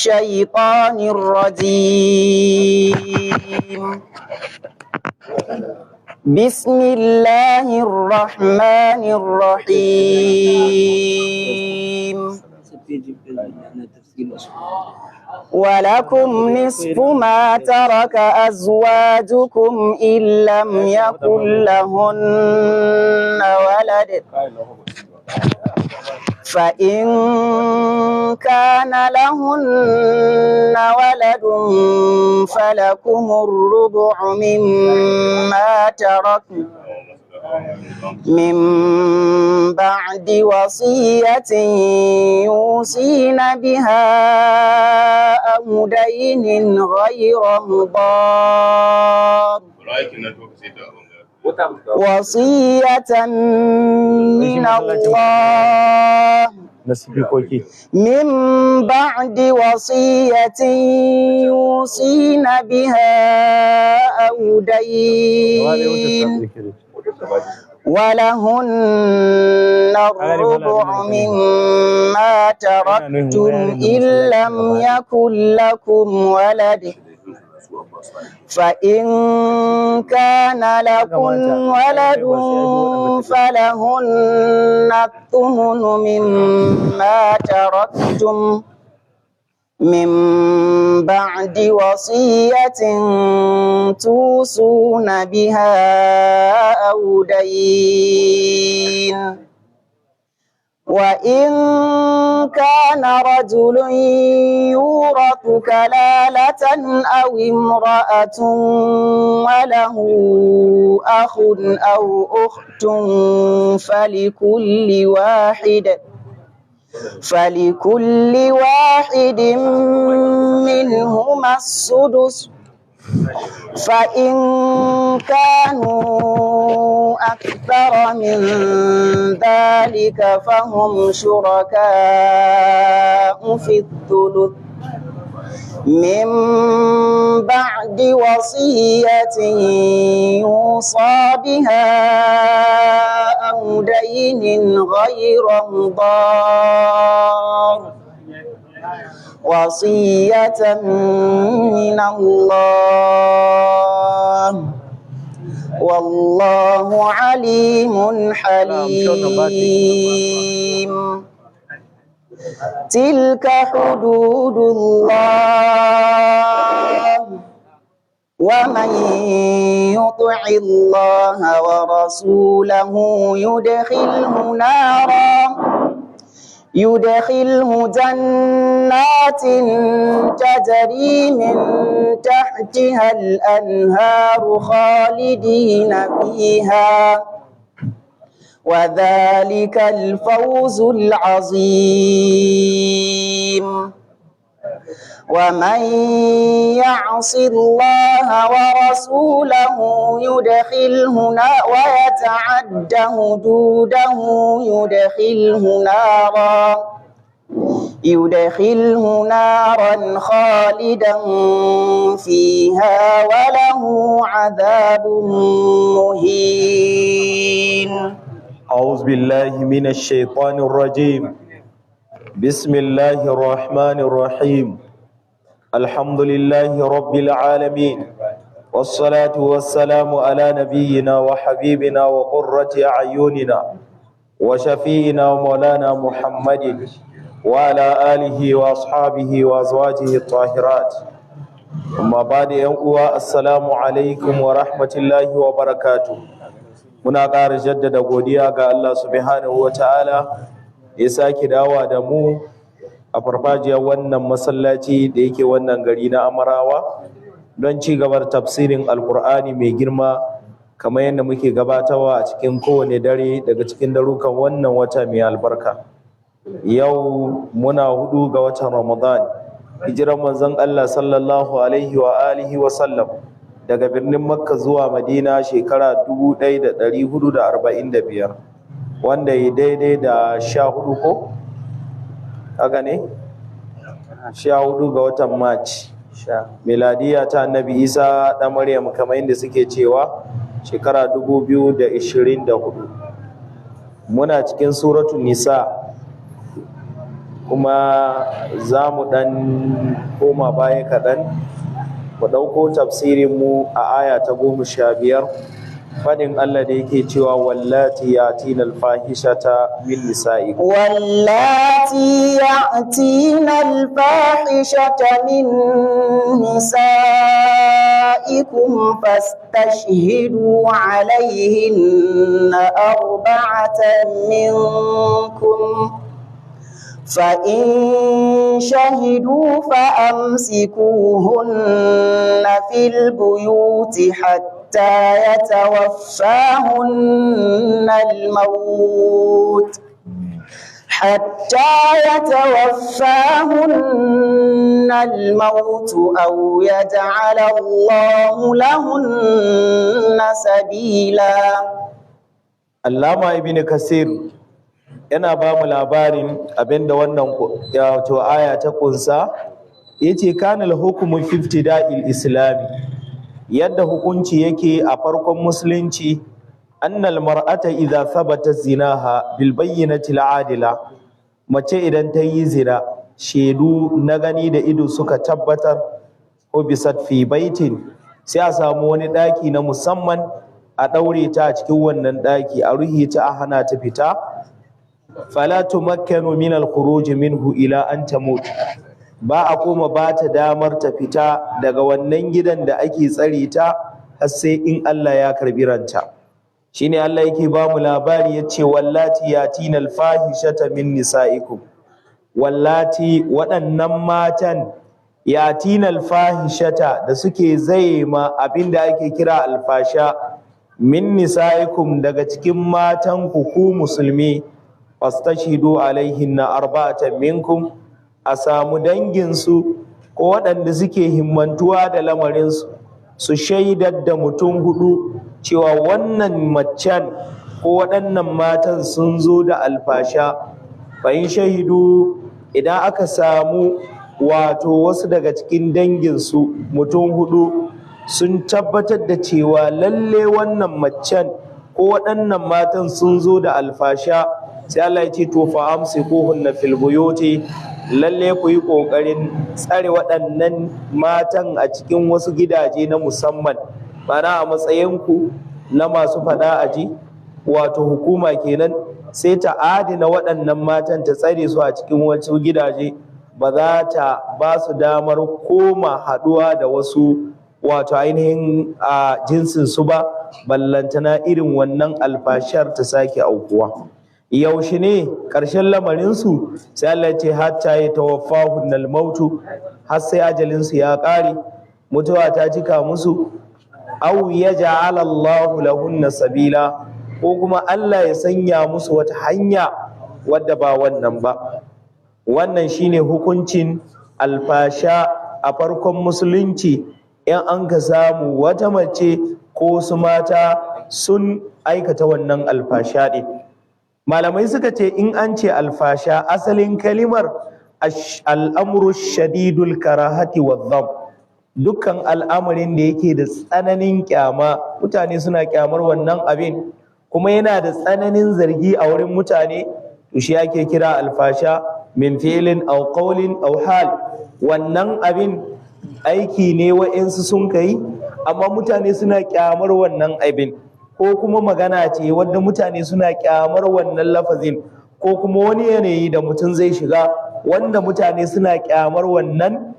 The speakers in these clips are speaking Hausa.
الشيطان الرجيم. بسم الله الرحمن الرحيم. ولكم نصف ما ترك أزواجكم إن لم يكن لهن ولد، فإن كان لهن ولد فلكم الربع مما تركن من بعد وصية يوصين بها أو دين غير مضار، وصية من الله من بعد وصية يوصين بها أو دين، ولهن الربع مما تركتم إن لم يكن لكم ولد، فإن كان لكم ولد فلهن الثمن مما تركتم من بعد وصية توصون بها أو دين. وإن كان رجل يورث كلالة أو امرأة وله أخ أو أخت فلكل واحد منهما السدس، فإن كانوا أكثر من ذلك فهم شركاء في الثلث من بعد وصية يوصى بها أو دين غير مضار، وصية من الله، والله عليم حليم. تلك حدود الله، ومن يطع الله ورسوله يدخله جنات تجري من تحتها الأنهار خالدين فيها، وذلك الفوز العظيم. ومن يعص الله ورسوله ويتعد حدوده يدخله نارا خالدا فيها وله عذاب مهين. أعوذ بالله من الشيطان الرجيم. بسم الله الرحمن الرحيم. الحمد لله رب العالمين، والصلاة والسلام على نبينا وحبيبنا وقرة أعيننا وشفينا ومولانا محمد وعلى آله وأصحابه وأزواجه الطاهرات. أما بعد، السلام عليكم ورحمة الله وبركاته. muna ƙara jaddada godiya ga Allah subhanahu wa ta'ala ya sake dawa da mu a farfajiyar wannan masallaci da yake wannan gari na Amarawa don ci gabar tafsirin Alƙur'ani mai girma kamar yadda muke gabatarwa a cikin kowane dare daga cikin darukan wannan wata mai albarka. Yau muna 4 ga watan Ramadan, hijiran manzon Allah sallallahu alaihi wa alihi wa sallam daga birnin Makka zuwa Madina shekara 1445, wanda ya daidai da 14 ko? Haka ne? 14 ga watan March miladiya ta Annabi Isa da Maryam kamar yadda suke cewa shekara 2024. Muna cikin suratul Nisa kuma za mu ɗan koma baya kaɗan mu ɗauko tafsirinmu a aya ta 15 faɗin Allah da yake cewa wallati yatina alfahishata min nisa'ikum wallati yatina alfahishata min nisaikum fastashhidu alayhinna arba'atan minkum فإن شهدوا فأمسكوهن في البيوت حتى يتوفاهن الموت أو يجعل الله لهن سبيلا. Allama ibn Kasir yana ba mu labarin abinda wannan wato aya ta kunsa. Yace kanal hukmu fi ibtida'il islami, yadda hukunci yake a farkon musulunci, annal mar'ata idza thabata zinaha bil bayyinati al-adila, mace idan ta yi zina shedu na gani da ido suka tabbatar, ko bisat fi baitin, sai a samu wani daki na musamman a daure ta a cikin wannan daki, a ruhi ta, a hana ta fita. Fala tumakkanu min al-khuruj minhu ila an tamut, ba a koma ba ta damar ta fita daga wannan gidan da ake tsare ta har sai in Allah ya karbi ranta. Shine Allah yake ba mu labari yace wallati yatina al-fahishata min nisaikum, wallati waɗannan matan yatina al-fahishata da suke zaima abinda ake kira alfasha min nisaikum daga cikin matan ku musulmi, fastashidu alaihinna arba'atan minkum, a samu danginsu ko waɗanda suke himmantuwa da lamarinsu su shaidar da mutum 4 cewa wannan macen ko waɗannan matan sun zo da alfasha. Bayan shahidu, idan aka samu wato wasu daga cikin danginsu mutum 4 sun tabbatar da cewa lalle wannan macen ko waɗannan matan sun zo da alfasha, sai Allah ya ce to fa amsikuhunna fil buyuti, lalle ku yi kokarin tsare waɗannan matan a cikin wasu gidaje na musamman, bana a matsayin ku na masu fada aji, wato hukuma kenan, sai ta adina waɗannan matan ta tsare su a cikin wasu gidaje, ba za ta ba su damar koma haɗuwa da wasu wato ainihin a jinsin su ba, ballantana irin wannan alfashar ta sake aukuwa. Yaushe ne ƙarshen lamarinsu? Sai Allah ce hatta ya tawaffahun al-mautu, har sai ajalinsu ya ƙare, mutuwa ta cika musu, aw yaj'al Allahu lahunna sabila, ko kuma Allah ya sanya musu wata hanya wadda ba wannan ba. Wannan shine hukuncin alfasha a farkon musulunci. In an ka samu wata mace ko su mata sun aikata wannan alfasha ɗin, malamai suka ce in an ce alfasha asalin kalimar al'amru shadidul karahati wadhab, dukkan al'amarin da yake da tsananin kyama, mutane suna kyamar wannan abin, kuma yana da tsananin zargi a wurin mutane, to shi ake kira alfasha min fi'lin aw qawlin aw hal. Wannan abin aiki ne wa'insu sun kai, amma mutane suna kyamar wannan abin, ko kuma magana ce wadda mutane suna kyamar wannan lafazin, ko kuma wani yanayi da mutum zai shiga wanda mutane suna kyamar wannan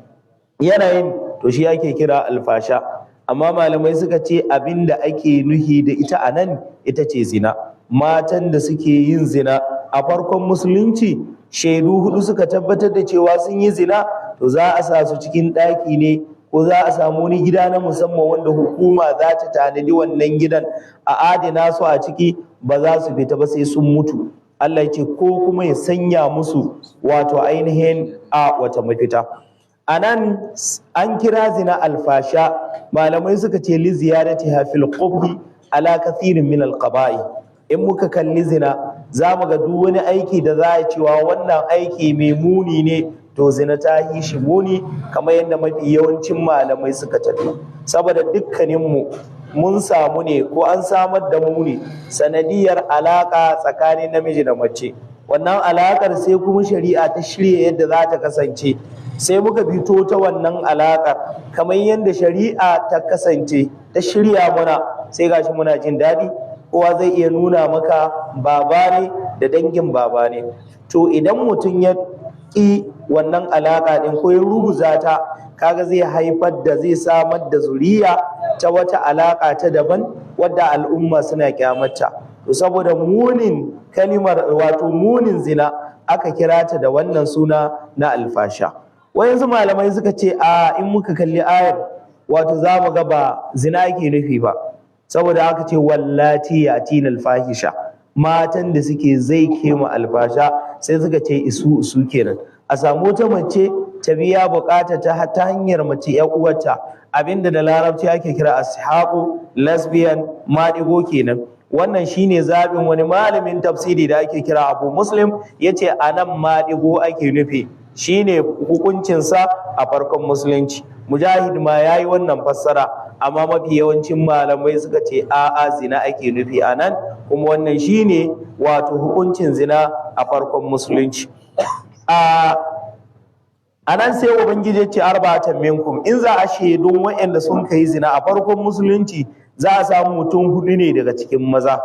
yanayin, to shi ake kira alfasha. Amma malamai suka ce abin da ake nuhi da ita a nan ita ce zina. Matan da suke yin zina a farkon musulunci, shaidu 4 suka tabbatar da cewa sun yi zina, to za a sa su cikin ɗaki ne, ko za a samu wani gida na musamman wanda hukuma za ta tanadi wannan gidan a adana su a ciki, ba za su fita ba sai sun mutu. Allah ya ce ko kuma ya sanya musu wato ainihin a wata mafita. A nan an kira zina alfasha, malamai suka ce li ziyaratiha fil qubhi ala kathirin min alqaba'i. In muka kalli zina za mu ga duk wani aiki da za a cewa wannan aiki mai muni ne, to zina ta yi shi muni, kamar yadda mafi yawancin malamai suka tafi. Saboda dukkaninmu mun samu ne ko an samar da mu ne sanadiyar alaka tsakanin namiji da mace, wannan alaƙar sai kuma shari'a ta shirya yadda za ta kasance, sai muka fito ta wannan alaƙar kamar yadda shari'a ta kasance ta shirya muna, sai gashi muna jin daɗi. Kowa zai iya nuna maka baba ne da dangin baba ne. To idan mutum ya ƙi wannan alaƙa ɗin ko ya ruguza ta, kaga zai haifar da zai samar da zuriya ta wata alaƙa ta daban wadda al'umma suna kyamata. To saboda munin kalimar wato munin zina aka kira ta da wannan suna na alfasha. Wayansu malamai suka ce a in muka kalli ayar wato za mu ga ba zina ake nufi ba, saboda aka ce wallati yatina alfahisha, matan da suke zai kema alfasha, sai suka ce isu kenan. A samu ta mace ta biya bukata ta hanyar mace ya uwarta, abinda da larabci ake kira ashaqu, lesbian, maɗigo kenan. Wannan shine zaɓin wani malamin tafsiri da ake kira Abu Muslim, yace anan maɗigo ake nufi, shine hukuncinsa a farkon musulunci. Mujahid ma yayi wannan fassara, amma mafi yawancin malamai suka ce a'a zina ake nufi anan, kuma wannan shine wato hukuncin zina a farkon musulunci. A nan sai ubangiji ya ce arba'atan minkum, in za a shaidun waɗanda sun kai zina a farkon musulunci za a samu mutum 4 ne daga cikin maza.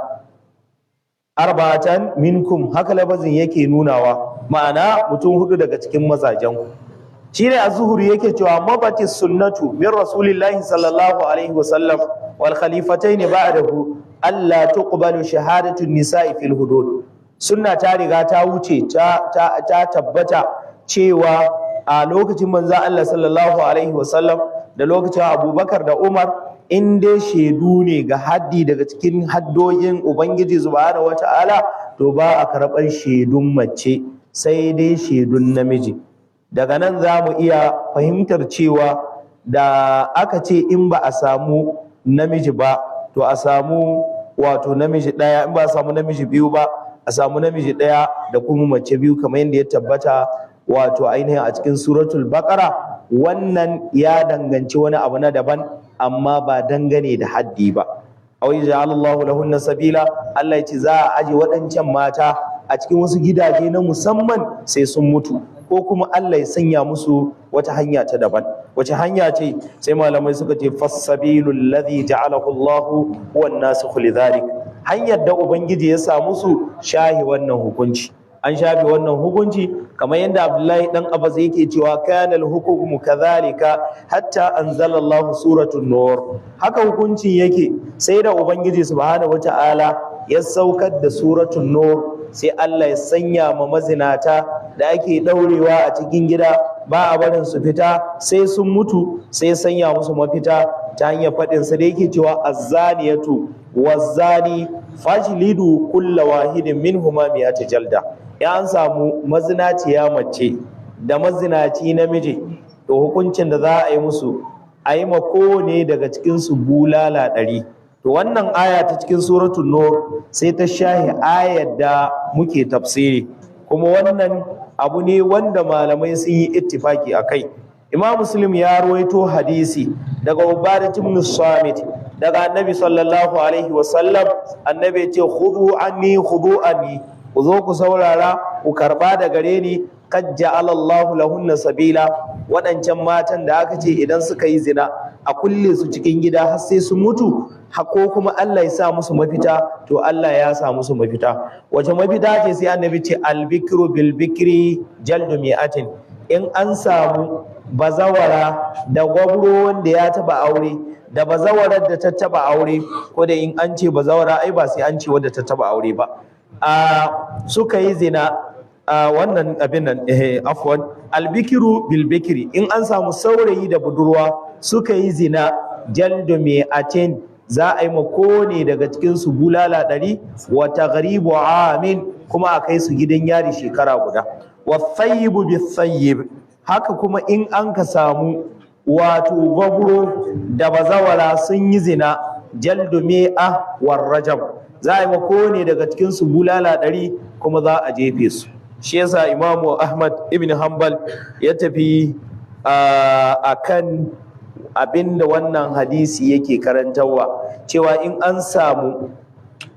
Arba'atan minkum haka lafazin yake nunawa, ma'ana mutum 4 daga cikin mazajen ku. Shine az-Zuhri yake cewa mabati sunnatu min rasulillahi sallallahu alaihi wasallam wal khalifatayn ba'dahu alla tuqbalu shahadatu an-nisa'i fil hudud. Sunna ta riga ta wuce ta tabbata cewa a lokacin manzon Allah sallallahu alaihi wasallam da lokacin Abubakar da Umar, in dai shaidu ne ga haddi daga cikin haddojin Ubangiji subhanahu wata'ala, to ba a karɓar shaidun mace sai dai shaidun namiji. Daga nan za mu iya fahimtar cewa da aka ce in ba a samu namiji ba, to a samu wato namiji ɗaya, in ba a samu namiji biyu ba, a samu namiji ɗaya da kuma mace biyu, kamar yadda ya tabbata wato ainihin a cikin suratul baqara. Wannan ya danganci wani abu na daban, amma ba dangane da haddi ba. aw yaj'alallahu lahunna sabila, Allah ya ce za a aje waɗancan mata a cikin wasu gidaje na musamman sai sun mutu, ko kuma Allah ya sanya musu wata hanya ta daban. Wace hanya ce? Sai malamai suka ce fassabilul ladhi ja'alahu Allahu huwa an-nasikhu lidhalik, hanyar da ubangiji ya sa musu shahi wannan hukunci. An shafe wannan hukunci kamar yadda Abdullahi dan Abbas yake cewa kana al-hukmu kadhalika hatta anzala Allahu suratul nur. Haka hukuncin yake sai da ubangiji subhanahu wataala ya saukar da suratul nur, sai Allah ya sanya ma mazinata da ake daurewa a cikin gida ba a barin su fita sai sun mutu, sai sanya musu mafita ta hanyar faɗin sa da yake cewa az-zaniyatu waz-zani fajlidu kulla wahidin minhuma mi'ata jalda. Ya an samu mazinaciya mace da mazinaci namiji, to hukuncin da za a yi musu, a yi ma kowane daga cikinsu bulala 100. To wannan aya ta cikin suratul nur sai ta shahi ayar da muke tafsiri, kuma wannan abu ne wanda malamai sun yi ittifaki a kai. Imam Muslim ya rawaito hadisi daga Ubadah ibn Samit daga Annabi sallallahu alaihi wasallam. Annabi ya ce khudhu anni ku zo ku saurara ku karba da gare ni, qad ja'ala Allahu lahunna sabila. Waɗancan matan da aka ce idan suka yi zina a kulle su cikin gida har sai su mutu, ko kuma Allah ya sa musu mafita, to Allah ya sa musu mafita. Wace mafita ce? Sai Annabi ce al-bikru bil bikri jaldu mi'atin. In an samu bazawara da gwabro wanda ya taba aure da bazawarar da ta taba aure, ko da in an ce bazawara ai ba sai an ce wadda ta taba aure ba, suka yi zina, wannan abin nan afwan albikiru bilbikiri, in an samu saurayi da budurwa suka yi zina, jaldu mi'atin, za a yi mako ne daga cikin su bulala 100, wa taghribu amin, kuma a kai su gidan yari shekara guda. Wa thayyibu bithayyib, haka kuma in an ka samu wato gwabro da bazawara sun yi zina, jaldu mi'a war rajam, za a yi mako ne daga cikin su bulala 100, kuma za a jefe su. Shi yasa Imamu Ahmad ibn Hanbal ya tafi akan abinda wannan hadisi yake karantarwa, cewa in an samu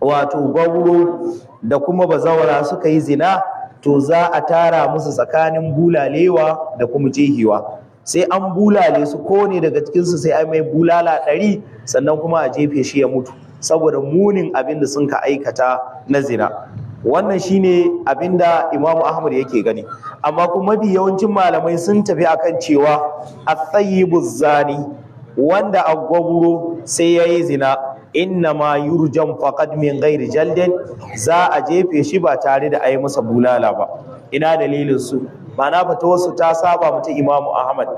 wato gwabro da kuma bazawara suka yi zina, to za a tara musu tsakanin bulalewa da kuma jehewa, sai an bulale su ko ne daga cikinsu sai ai mai bulala 100 sannan kuma a jefe shi ya mutu saboda munin abin da sun ka aikata na zina. Wannan shine abin da Imam Ahmad yake gani, amma kuma mafi yawancin malamai sun tafi akan cewa at-tayyibu zani, wanda a gwaburo sai yayi zina, inna ma yurjam faqad min ghairi jaldin, za a jefe shi ba tare da ayi masa bulala ba. Ina dalilin su? Ma'ana fatawarsu ta saba mutum Imam Ahmad.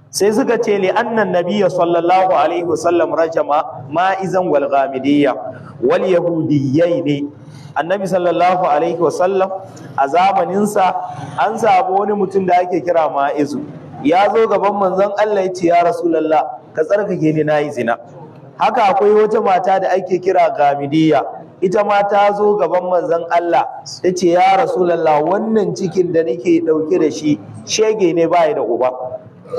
Sai suka ce li annan nabiyya sallallahu alaihi wasallam rajama ma'izan wal ghamidiyya wal yahudiyyaini. Annabi sallallahu alaihi wasallam a zamaninsa an samu wani mutum da ake kira ma'izu, ya zo gaban manzon Allah ya ce ya rasulullah ka tsarkake ni nayi zina. Haka akwai wata mata da ake kira gamidiyya, ita ma ta zo gaban manzon Allah ta ce ya rasulullah wannan cikin da nake dauke da shi shege ne bai da uba.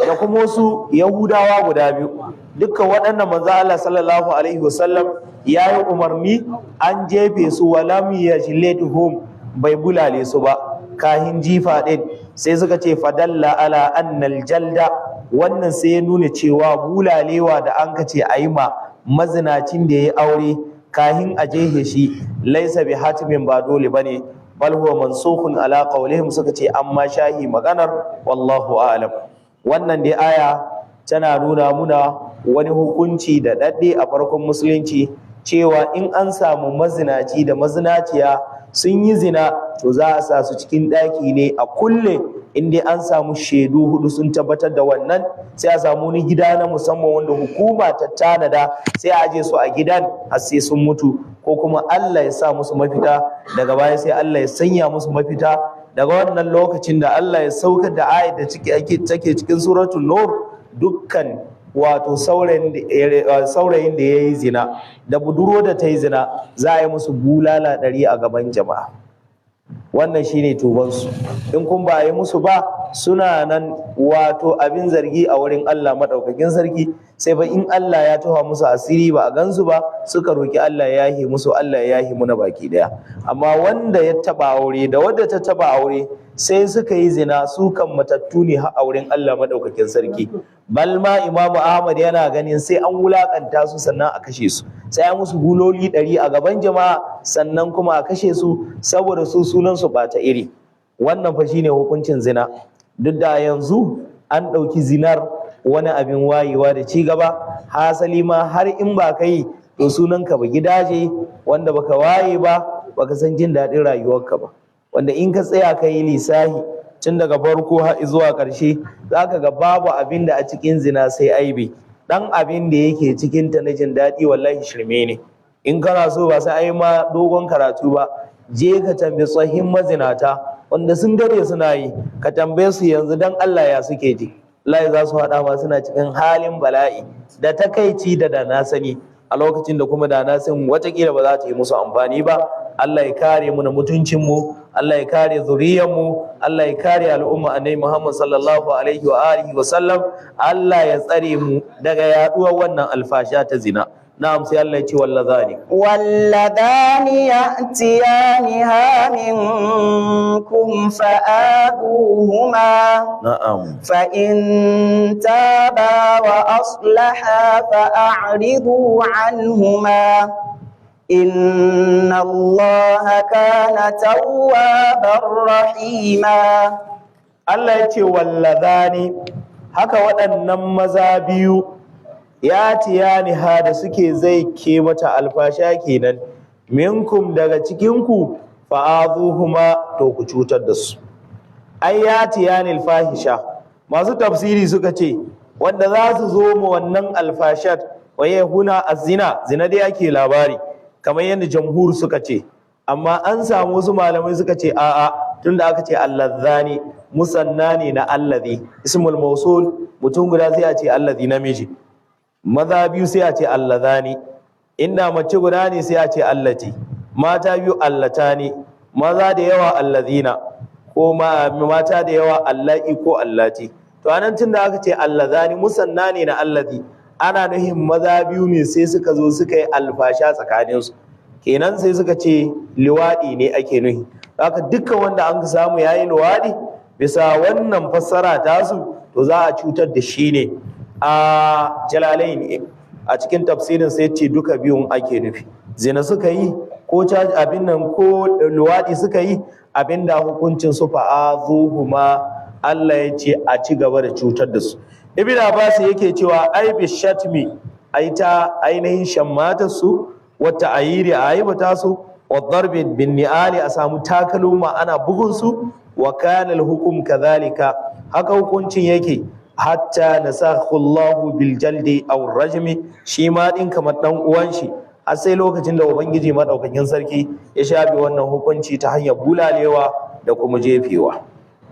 Da kuma wasu yahudawa guda biyu, dukkan waɗannan manzon Allah sallallahu alaihi wasallam ya yi umarni an jefe su walam yajliduhum, bai bulale su ba kahin jifa din. Sai suka ce fadalla ala annal jalda, wannan sai ya nuna cewa bulalewa da an kace ayi ma mazinacin da ya aure kahin a jehe shi laisa bi hatimin, ba dole bane, bal huwa mansukhun ala qawlihim, suka ce amma shahi maganar wallahu a'lam. Wannan dai aya tana nuna muna wani hukunci da dadde a farkon musulunci cewa in an samu mazinaci da mazinaciya sun yi zina to za a sa su cikin ɗaki ne a kulle, in dai an samu shaidu 4 sun tabbatar da wannan, sai a samu wani gida na musamman wanda hukuma ta tanada, sai a aje su a gidan har sai sun mutu, ko kuma Allah ya sa musu mafita, daga baya sai Allah ya sanya musu mafita. Daga wannan lokacin da Allah ya saukar da ayat da take cikin suratul nur, dukkan wato saurayin da ya yi zina da budurwa da ta yi zina za a yi musu bulala 100 a gaban jama'a. Wannan shine tubansu. In kun ba yi musu ba, suna nan wato abin zargi a wurin Allah madaukakin sarki, sai ba in Allah ya tawa musu asiri ba a gansu ba suka roki Allah ya yahi musu, Allah ya yahi muna baki daya. Amma wanda ya taba aure da wadda ta taba aure sai suka yi zina, su kan matattu ne har auren Allah madaukakin sarki. Balma Imam Ahmad yana ganin sai an wulakanta su sannan a kashe su, sai an musu buloli 100 a gaban jama'a sannan kuma a kashe su, saboda su sunan su bata iri. Wannan fa shine hukuncin zina. Duk da yanzu an ɗauki zinar wani abin wayewa da ci gaba, hasali ma har in ba kai to sunan ka ba gidaje, wanda baka waye ba, baka san jin daɗin rayuwarka ba, wanda in ka tsaya ka yi lisahi tun daga farko har zuwa ƙarshe zaka ga babu abin da a cikin zina sai aibi. Dan abin da yake cikin ta na jin daɗi wallahi shirme ne. In kana so ba sai ai ma dogon karatu ba, je ka tambayi tsohin mazinata wanda sun dare suna yi, ka tambaye su yanzu dan Allah ya suke ji. Allah za su haɗa ma suna cikin halin bala'i da takaici da na sani, a lokacin da kuma da na san watakila ba za ta yi musu amfani ba. Allah ya kare mu na mutuncinmu, Allah ya kare zuriyarmu, Allah ya kare al'umma annabi Muhammad sallallahu alaihi wa alihi wa sallam. Allah ya tsare mu daga yaduwar wannan alfasha ta zina. Na'am, sai Allah ya ce walladani ya'tiyaniha minkum fa'aduhuma. Na'am. Fa in taba wa aslaha fa'ridu anhuma. Inna Allaha kana tawwabar rahima. Allah ya ce walladani, haka waɗannan maza biyu ya tiyaniha da suke zai ke mata alfasha kenan, minkum daga cikinku fa'azuhuma, to ku cutar da su. Ai ya tiyanil fahisha, masu tafsiri suka ce wanda za su zo mu wannan alfashat waye huna azina, zina dai ake labari kamar yadda jamhur suka ce, amma an samu wasu malamai suka ce a'a, tunda aka ce allazani musanna ne na allazi, ismul mausul mutum guda sai a ce allazi namiji, maza biyu sai a ce allazani, inda mace guda ne sai a ce allati, mata biyu allatani, maza da yawa allazina, ko mata da yawa allahi ko allati. To anan tunda aka ce allazani musanna ne na allazi, ana nuhin maza biyu ne sai suka zo suka yi alfasha tsakaninsu, kenan sai suka ce liwaɗi ne ake nuhi. haka dukkan wanda an samu yayi luwadi bisa wannan fassara tasu to za a cutar da shi ne. A Jalalain a cikin tafsirin sai ce duka biyun ake nufi, zina suka yi ko abin nan ko luwadi suka yi, abin da hukuncin su fa'azuhuma, Allah ya ce a ci gaba da cutar da su. Ibn Abbas yake cewa ai bi shatmi, ai ta ainihin shammata su, wata ayiri a aibata su, wa darbi bin ni'ali a samu takaluma ana bugun su, wa kana al-hukm kadhalika, haka hukuncin yake hatta nasakhu Allah bil jaldi aw rajmi, shi ma din kamar dan uwan shi, har sai lokacin da ubangiji madaukakin sarki ya shafi wannan hukunci ta hanyar bulalewa da kuma jefewa.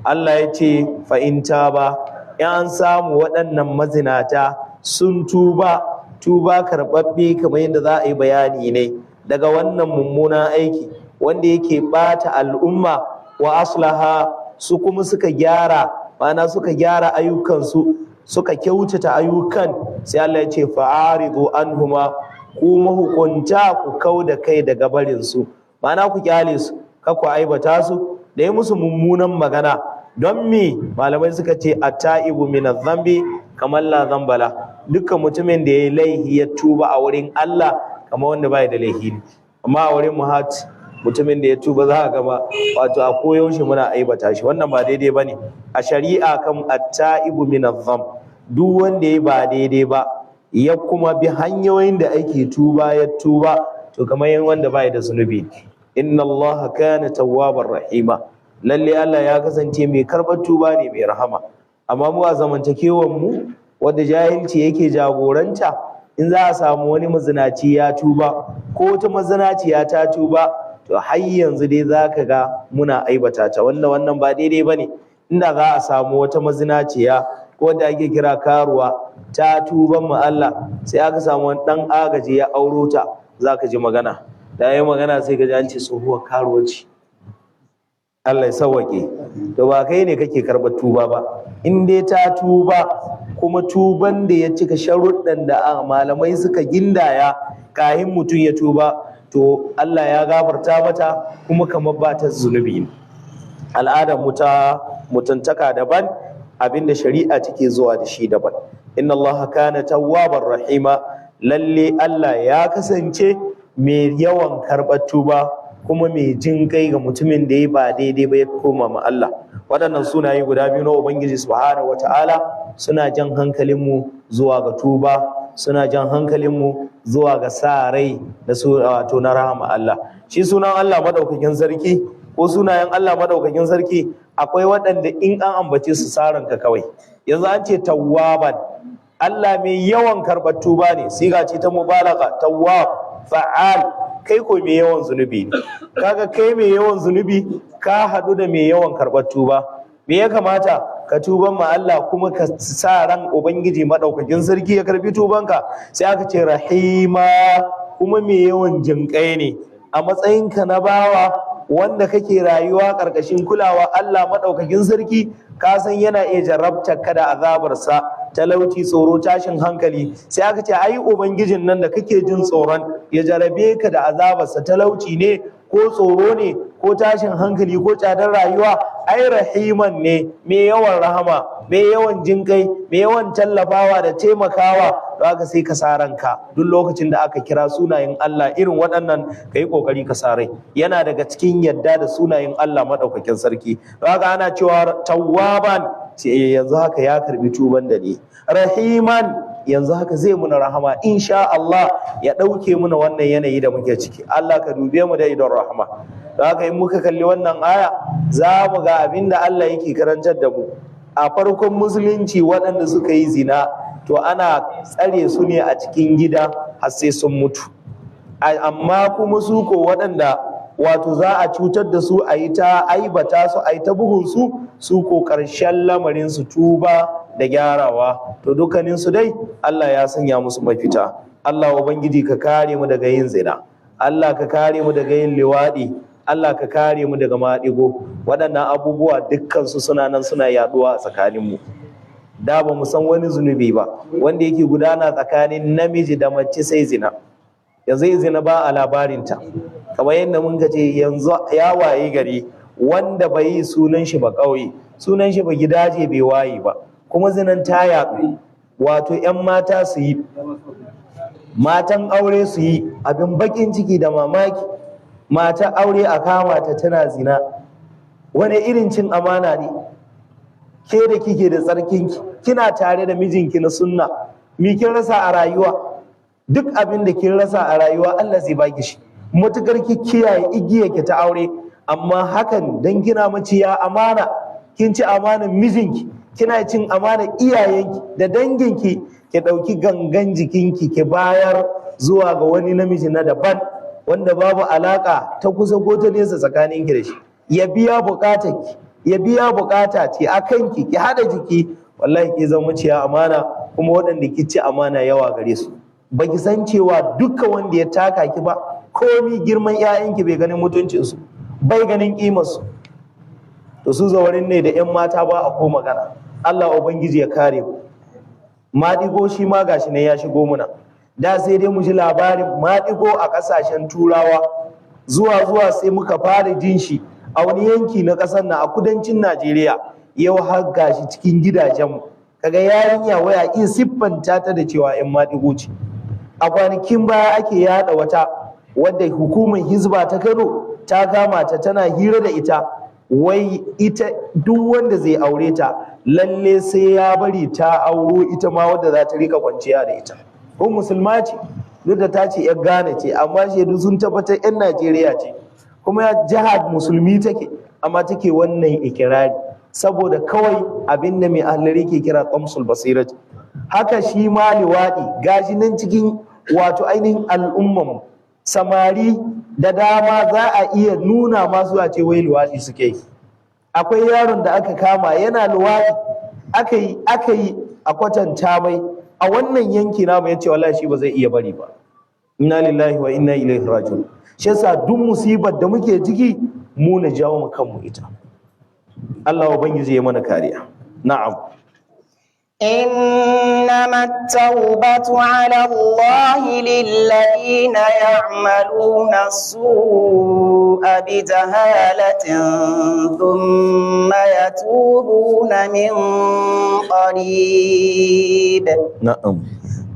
Allah ya ce fa in taba, in an samu waɗannan mazinata sun tuba karɓaɓɓe kamar yadda za a yi bayani ne daga wannan mummunan aiki wanda yake ɓata al'umma, wa aslaha su kuma suka gyara, ma'ana suka gyara ayyukansu, suka kyautata ayyukan, sai Allah ya ce fa'aridu anhuma, ku mahukunta ku kau da kai daga barinsu, ma'ana ku kyale su, ka ku aibata su da yi musu mummunan magana. Don me malamai suka ce at-ta'ibu min adh-dhanbi kamar la dhanbala, dukkan mutumin da ya laihi ya tuba a wurin Allah kamar wanda bai da laihi ne, amma a wurin muhat mutumin da ya tuba za a gama wato a koyaushe muna aibata shi, wannan ba daidai bane a shari'a. Kan at-ta'ibu min adh-dhanb, duk wanda ya ba daidai ba ya kuma bi hanyoyin da ake tuba ya tuba, to kamar yin wanda bai da zunubi. Inna Allah kana tawwabar rahima, lalle Allah ya kasance mai karɓar tuba ne mai rahama. Amma mu a zamantakewar mu wanda jahilci yake jagoranta, in za a samu wani mazinaci ya tuba ko wata mazinaciya ta tuba, to har yanzu dai zaka ga muna aibata ta, wannan ba daidai bane. Inda za a samu wata mazinaciya ko da ake kira karuwa ta tuban mu Allah, sai aka samu wani dan agaji ya auro ta, zaka ji magana da yayi magana sai ga an ce tsohuwar karuwa ce. Allah ya sauwake. To ba kai ne kake karɓar tuba ba, in dai ta tuba kuma tuban da ya cika sharuɗan da malamai suka gindaya kahin mutum ya tuba, to Allah ya gafarta mata kuma kamar ba ta zunubi. Al'adar mu ta mutuntaka daban, abinda shari'a take zuwa da shi daban. Inna Allah kana tawwabar rahima, lalle Allah ya kasance mai yawan karɓar tuba kuma mai jin kai ga mutumin da ya ba daidai ba ya koma ma Allah. Waɗannan sunaye guda biyu na Ubangiji subhanahu wata'ala suna jan hankalinmu zuwa ga tuba, suna jan hankalinmu zuwa ga sa rai da su wato na rahama Allah. Shi sunan Allah madaukakin sarki ko sunayen Allah madaukakin sarki akwai waɗanda in an ambace su saranka kawai. Yanzu an ce tawwaban, Allah mai yawan karɓar tuba ne, siga ce ta mubalaga, tawwab, fa'al, kai ko mai yawan zunubi ne. Kaga kai mai yawan zunubi ka haɗu da mai yawan karɓar tuba, me ya kamata ka tuban ma Allah kuma ka sa ran Ubangiji madaukakin sarki ya karbi tubanka. Sai aka ce rahima, kuma mai yawan jinƙai ne a matsayinka na bawa wanda kake rayuwa ƙarƙashin kulawa Allah madaukakin sarki, ka san yana iya jarrabtar ka da azabarsa, talauci, tsoro, tashin hankali. Sai aka ce ai ubangijin nan da kake jin tsoron ya jarabe ka da azabarsa, talauci ne ko tsoro ne ko tashin hankali ko tsadar rayuwa, ai rahiman ne, mai yawan rahama, mai yawan jinkai, mai yawan tallafawa da taimakawa. Don haka sai ka sa ranka duk lokacin da aka kira sunayen Allah irin waɗannan, ka yi ƙoƙari ka sa rai. Yana daga cikin yadda da sunayen Allah maɗaukakin sarki. Don haka ana cewa tawwaban, sai yanzu haka ya karbi tuban da ni. Rahiman, yanzu haka zai muna rahama insha Allah, ya ɗauke muna wannan yanayi da muke ciki. Allah ka dube mu da idon rahama. Don haka in muka kalli wannan aya za mu ga abin da Allah yake karantar da mu. A farkon musulunci waɗanda suka yi zina, to ana tsare su ne a cikin gida har sai sun mutu. Amma kuma su ko waɗanda wato za a cutar da su, a yi ta aibata su, a yi ta bugun su ko ƙarshen lamarin su tuba da gyarawa. To dukkanin su dai Allah ya sanya musu mafita. Allah ubangiji ka kare mu daga yin zina, Allah ka kare mu daga yin liwaɗi, Allah ka kare mu daga maɗigo. Waɗannan abubuwa dukkan su suna nan suna yaɗuwa a tsakanin mu. Da ba mu san wani zunubi ba wanda yake gudana tsakanin namiji da mace sai zina. yanzu izina ba a labarinta, kamar yadda mun ce yanzu ya waye gari wanda bai yi sunan shi ba ƙauye, sunan shi ba gidaje bai waye ba, kuma zinan ta yaɗu. Wato 'yan mata su yi, matan aure su yi, abin bakin ciki da mamaki, mata aure a kama ta tana zina. Wani irin cin amana ne? Ke da kike da tsarkinki, kina tare da mijinki na sunna, mi kin rasa a rayuwa? Duk abin da kin rasa a rayuwa Allah zai baki shi, matukar ki kiyaye igiyarki ta aure. Amma hakan dan kina maciya amana, kin ci amanar mijinki, kina cin amanar iyayenki da danginki, ki ɗauki gangan jikinki ki bayar zuwa ga wani namiji na daban wanda babu alaka ta kusa ko ta nesa tsakaninki da shi, ya biya bukatarki, ya biya bukata ce a kanki, ki hada jiki, wallahi ki zama maciya amana, kuma waɗanda ki ci amana yawa gare su. Baki san cewa dukkan wanda ya taka ki ba, komi girman 'ya'yanki bai ganin mutuncinsu, bai ganin ƙimarsu. To su zawarin ne da 'yan mata ba a ko magana. Allah Ubangiji ya kare mu. Maɗigo shi ma gashi ne ya shigo muna. Da sai dai mu ji labarin maɗigo a ƙasashen Turawa, zuwa sai muka fara jin shi a wani yanki na ƙasar na a kudancin Najeriya. Yau har gashi cikin gidajenmu, kaga yarinya waya in siffanta ta da cewa 'yan maɗigo ce. A kwanakin baya ake yada wata wadda hukumar Hizba ta Kano ta kama ta, tana hira da ita, wai ita duk wanda zai aure ta lalle sai ya bari ta auro ita ma wadda za ta rika kwanciya da ita. Ko musulma ce, duk da ta ce 'yan Ghana ce, amma shaidu sun tabbatar 'yan Najeriya ce, kuma jihar musulmi take, amma take wannan ikirari saboda kawai abin da mai ahlari ke kira qamsul basirat. Haka shi ma liwaɗi gashi nan cikin wato ainihin al'umman samari da dama za a iya nuna masu a ce wai liwaɗi suke yi. Akwai yaron da aka kama yana liwaɗi, aka yi a kwatanta mai a wannan yanki namu, ya ce wallahi shi ba zai iya bari ba. Inna lillahi wa inna ilaihi raji'un. Shi yasa duk musibar da muke ciki mu na jawo mu kanmu ita. Allah ubangiji ya mana kariya. Na'am. إنما التوبة على الله للذين يعملون السوء بجهالة ثم يتوبون من قريب. نعم.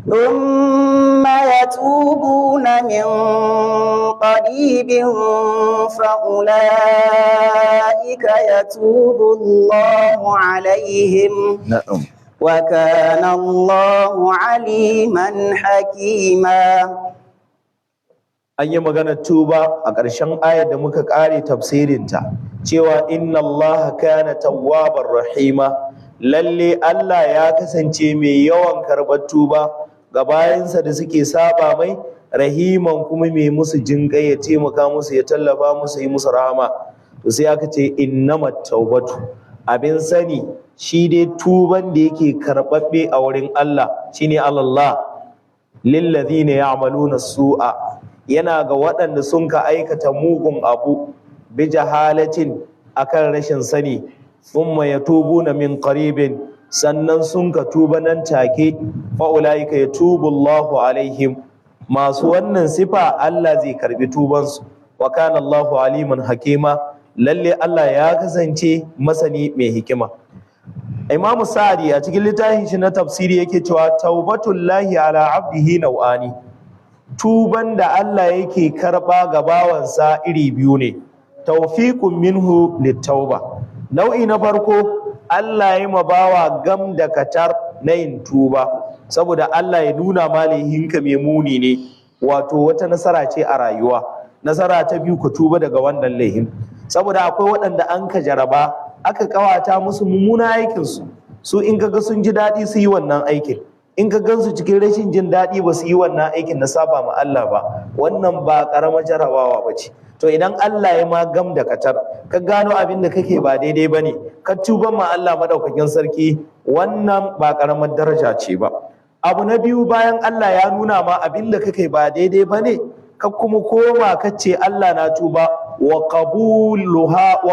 ثم يتوبون من قريب فأولئك يتوب الله عليهم. نعم. وكان الله عليما حكيما. An yi maganar tuba a ƙarshen ayar da muka ƙare tafsirinta, cewa inna Allah kana tawwabar rahima, lalle Allah ya kasance mai yawan karɓar tuba ga bayansa da suke saba mai, rahiman kuma mai musu jinƙai, ya taimaka musu, ya tallafa musu, yi musu rahama. To sai aka ce innamat tawbatu, abin sani shi dai tuban da yake karɓaɓɓe a wurin Allah shine Allah, lillazina ya'maluna su'a, yana ga waɗanda sun ka aikata mugun abu bi jahalatin, akan rashin sani, thumma yatubuna min qaribin, sannan sun ka tuba nan take, fa ulaika yatubu Allahu alaihim, masu wannan sifa Allah zai karbi tubansu. Wa kana Allahu aliman hakima, lalle Allah ya kasance masani mai hikima. Imam Sa'di a cikin littafin shi na tafsiri yake cewa taubatullahi ala abdihi nau'ani, tuban da Allah yake karba ga bawansa iri biyu ne. Tawfiqun minhu littauba, nau'i na farko Allah ya ma bawa gam da katar na yin tuba, saboda Allah ya nuna malihinka mai muni ne, wato wata nasara ce a rayuwa. Nasara ta biyu ka tuba daga wannan laihin, saboda akwai waɗanda an ka jaraba aka kawata musu mummuna aikinsu, su in kaga sun ji daɗi su yi wannan aikin, in ka gansu cikin rashin jin daɗi ba su yi wannan aikin na saba ma Allah ba, wannan ba ƙaramar jarabawa ba ce. To idan Allah ya ma gam da katar, ka gano abin da kake ba daidai ba ne, ka tuba ma Allah maɗaukakin sarki, wannan ba ƙaramar daraja ce ba. Abu na biyu, bayan Allah ya nuna ma abin da kake ba daidai ba ne, ka kuma koma ka ce Allah na tuba, wa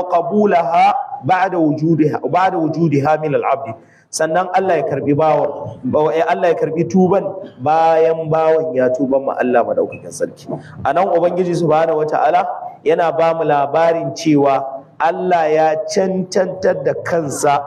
qabulaha ba'da wujudiha min al-abd, sannan Allah ya karbi Allah ya karbi tuban bayan bawan ya tuban ma Allah madaukakin sarki. Anan ubangiji subhanahu wataala yana ba mu labarin cewa Allah ya cancantar da kansa,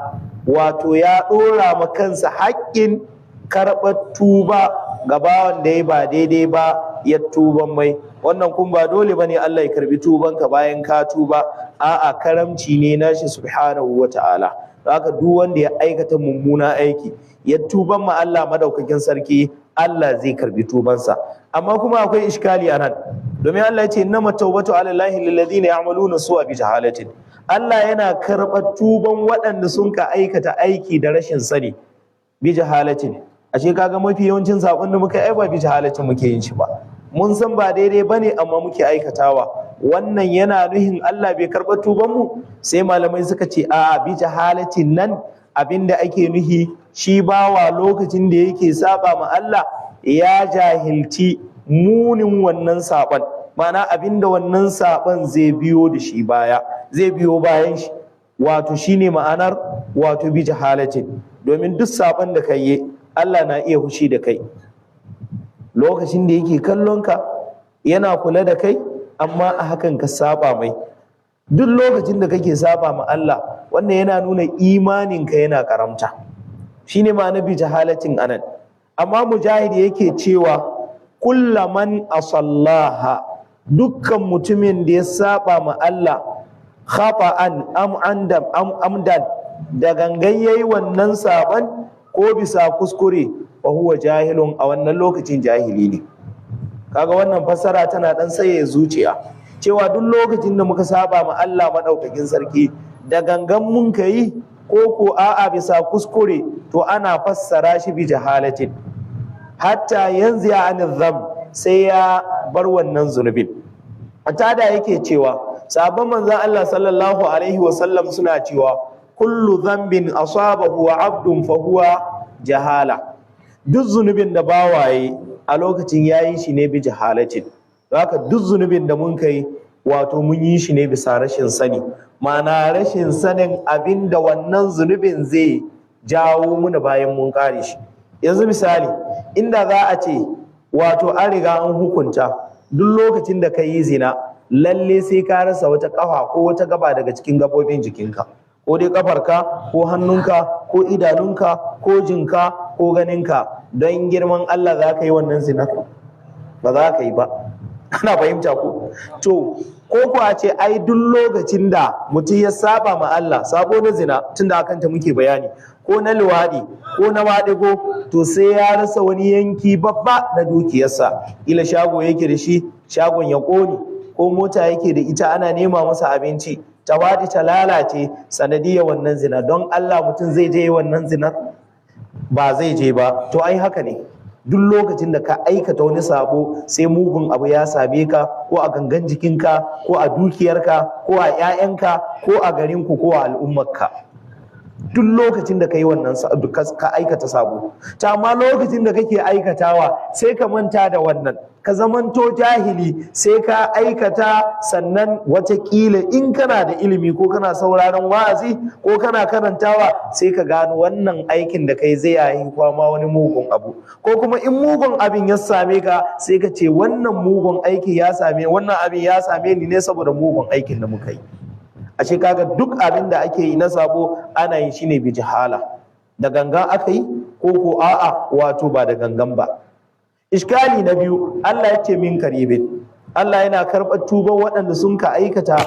wato ya dora ma kansa haƙƙin karɓar tuba ga bawan da ya ba daidai ba ya tuban mai. Wannan kun ba dole bane Allah ya karbi tubanka bayan ka tuba, a'a karamci ne nashi subhanahu wataala. Haka duk wanda ya aikata mummuna aiki ya tuban ma Allah madaukakin sarki, Allah zai karbi tubansa. Amma kuma akwai iskali anan, domin Allah ya ce innamat tawbatu ala Allahi lil ladina ya'maluna su'a bi jahalatin. Allah yana karɓar tuban waɗanda sun ka aikata aiki da rashin sani bi jahalatin. Ashe kaga mafi yawancin sabon da muka yi ba bi jahalatin muke yin shi ba, mun san ba daidai bane amma muke aikatawa. Wannan yana nuhin Allah bai karɓar tuban mu? Sai malamai suka ce a bi jahalatin nan abinda ake nuhi shi bawa lokacin da yake saba ma Allah ya jahilci munin wannan saban, ma'ana abinda wannan saban zai biyo da shi baya, zai biyo bayan shi, wato shine ma'anar wato bi jahalatin. Domin duk saban da kai Allah na iya hushi da kai lokacin da yake kallon ka, yana kula da kai, amma a hakan ka saba mai. Duk lokacin da kake saba ma Allah, wannan yana nuna imaninka yana karamta, shine ma'anar bi jahalatin anan. Amma mujahid yake cewa kullaman asallaha, dukkan mutumin da ya saba ma Allah khata'an amdan, da gangan yayi wannan saban ko bisa kuskure, fa huwa jahilun, a wannan lokacin jahili ne. Kaga wannan fassara tana dan saye zuciya, cewa duk lokacin da muka saba ma Allah madaukakin sarki da gangan mun kai ko a'a bisa kuskure, to ana fassara shi bi jahalatin, hatta yanzu ya anil dhanb, sai ya bar wannan zunubin. Hatta da yake cewa sabon manzon Allah sallallahu alaihi wasallam suna cewa kullu dhanbin asabahu abdun fa huwa jahala. Duk zunubin da bawaye a lokacin yayi shi ne bi jahalatin. Haka duk zunubin da mun kai wato mun yi shi ne bisa rashin sani, ma'ana rashin sanin abinda wannan zunubin zai jawo muna bayan mun kare shi. Yanzu misali, inda za a ce wato an riga an hukunta duk lokacin da ka yi zina lalle sai ka rasa wata kafa ko wata gaba daga cikin gabobin jikinka, ko dai kafarka ko hannunka ko idanunka ko jinka ko ganinka, don girman Allah za ka yi wannan zina? Ba za ka yi ba. Ana fahimta ko? To ko kuwa ce ai duk lokacin da mutum ya saba ma Allah, sabo na zina tunda akan ta muke bayani, ko na luwaɗi ko na waɗigo, to sai ya rasa wani yanki babba na dukiyarsa. Ila shago yake da shi, shagon ya ƙone, ko mota yake da ita ana nema masa abinci, ta waɗi ta lalace sanadiyar wannan zina. Don Allah mutum zai je wannan zinar? Ba zai je ba. To ai haka ne, duk lokacin da ka aikata wani sabo sai mugun abu ya same ka, ko a gangan jikinka ko a dukiyarka ko a 'ya'yanka ko a garinku ko a al'ummarka. Duk lokacin da ka yi wannan ka aikata sabo, ta amma lokacin da kake aikatawa sai ka manta da wannan, ka zamanto jahili, sai ka aikata, sannan watakila in kana da ilimi ko kana sauraron wa'azi ko kana karantawa sai ka gano wannan aikin da kai zai yi kwama wani mugun abu, ko kuma in mugun abin ya same ka sai ka ce wannan mugun aiki ya same, wannan abin ya same ni ne saboda mugun aikin da muka yi. Ashe kaga duk abin da ake yi na sabo ana yin shi ne bi jahala, da gangan aka yi ko a'a wato ba da gangan ba. Iskali na biyu, Allah ya ce min karibin, Allah yana karɓar tuban waɗanda sun ka aikata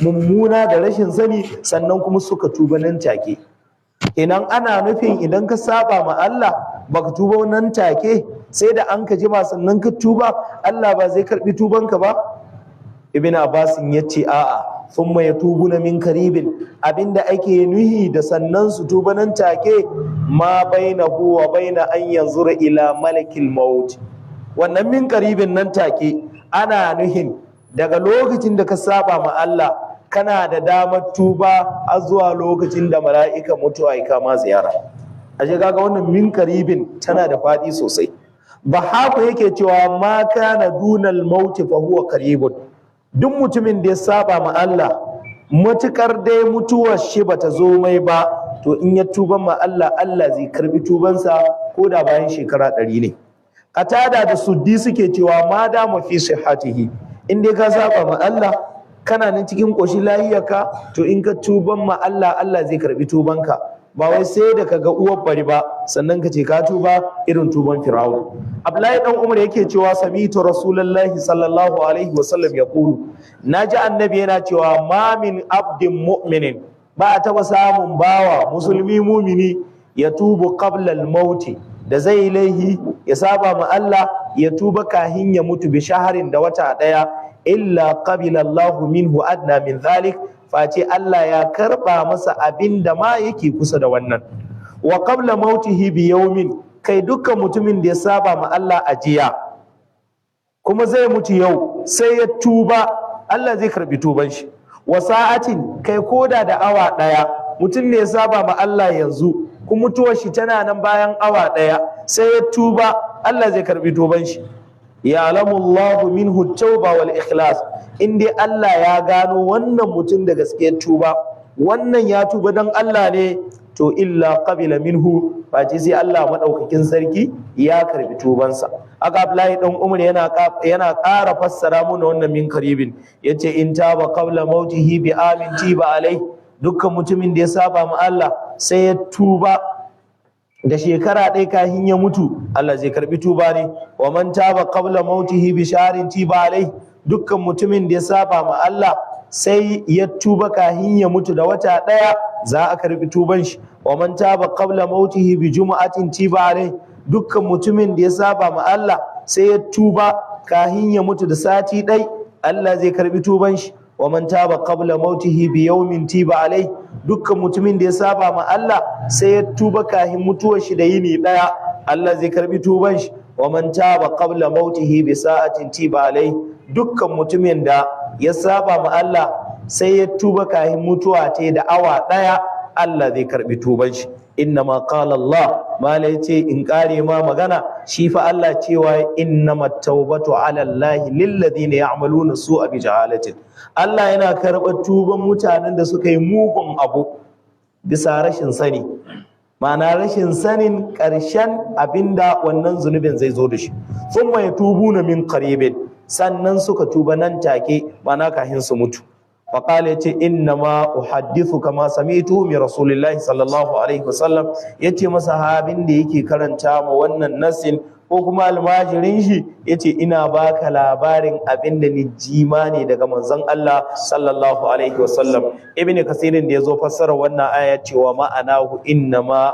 mummuna da rashin sani sannan kuma suka tuba nan take. Idan ana nufin idan ka saba ma Allah baka tuba nan take, sai da an ka jima sannan ka tuba, Allah ba zai karɓi tubanka ba? Ibn Abbas ya ce a'a, thumma yatubuna min karibin, abinda ake nuhi da sannan su tuba nan take, ma bainahu wa baina an yanzura ila malakil maut. Wannan min karibin nan take ana nuhin daga lokacin da ka saba ma Allah kana da damar tuba har zuwa lokacin da mala'ika mutuwa ya kama ziyara. Ashe kaga wannan min karibin tana da fadi sosai. Ba haka yake cewa ma kana dunal maut fa huwa karibun. Duk mutumin da ya saba ma Allah matukar dai mutuwar shi bata zo mai ba, to in ya tuban ma Allah, Allah zai karbi tubansa ko da bayan shekara 100 ne. Qatada da Suddi suke cewa ma da mafi sihhatihi, in dai ka saba ma Allah kana nan cikin koshin lahiyarka, to in ka tuban ma Allah, Allah zai karbi tubanka. Ba wai sai da kaga uwar bari ba sannan ka ce ka tuba irin tuban Fir'aun. Abdullahi dan Umar yake cewa sami'tu Rasulullahi sallallahu alaihi wasallam yaqulu, naji annabi yana cewa ma min abdin mu'minin, ba a taba samun bawa musulmi mumini ya tubu qabla al-maut, da zai laihi ya saba ma Allah ya tuba kahin ya mutu bi shaharin da wata daya, illa qabila Allahu minhu adna min dhalik, face Allah ya karba masa abinda ma yake kusa da wannan. Wa qabla mautihi bi yawmin, kai dukkan mutumin da ya saba ma Allah a jiya kuma zai mutu yau sai ya tuba, Allah zai karbi tuban shi. Wa sa'atin, kai koda da awa daya mutum ne ya saba ma Allah yanzu kuma mutuwar shi tana nan bayan awa daya sai ya tuba, Allah zai karbi tuban shi. Ya'lamu Allahu minhu tauba wal ikhlas, in dai Allah ya gano wannan mutum da gaskiyar tuba, wannan ya tuba dan Allah ne, to illa qabila minhu, face sai Allah madaukakin sarki ya karbi tubansa. Aka Abdullahi dan Umar yana ƙara fassara mu wannan min karibin, yace in taba qabla mautihi bi amin tiba alai, dukkan mutumin da ya saba ma Allah sai ya tuba da shekara ɗaya kahin ya mutu, Allah zai karbi tuba ne. Wa man taba qabla mautihi bi shahrin tiba alai, dukkan mutumin da ya saba ma Allah sai ya tuba kahin ya mutu da wata ɗaya, za a karbi tuban shi. Wa man taba qabla mautihi bi jumu'atin tiba alai, dukkan mutumin da ya saba ma Allah sai ya tuba kahin ya mutu da sati ɗai, Allah zai karbi tuban shi. Wa man taba qabla mautihi bi yawmin tiba alai, dukkan mutumin da ya saba ma Allah sai ya tuba kahin mutuwar shi da yini ɗaya, Allah zai karbi tuban shi. Wa man taba qabla mautihi bi sa'atin tiba alai, dukkan mutumin da ya saba ma Allah sai ya tuba kahin mutuwa ta da awa ɗaya, Allah zai karbi tuban shi. Innama qala Allah, malai ce in kare ma magana, shi fa Allah cewa innamat tawbatu ala Allah lil ladina ya'maluna su'a bi jahalatin, Allah yana karɓar tuban mutanen da suka yi mugun abu bisa rashin sani, ma'ana rashin sanin ƙarshen abinda wannan zunubin zai zo da shi. Thumma yatubuna min qaribin, sannan suka tuba nan take, ma'ana kahin su mutu. Faƙala yace inna ma uhaddithu kama sami'tu min rasulillahi sallallahu alaihi wasallam, yace masa sahabin da yake karanta ma wannan nasin ko kuma almajirin shi, yace ina baka labarin abinda ni jima ne daga manzon Allah sallallahu alaihi wasallam. Ibn Kasirin da yazo fassara wannan aya cewa ma'anahu inna ma,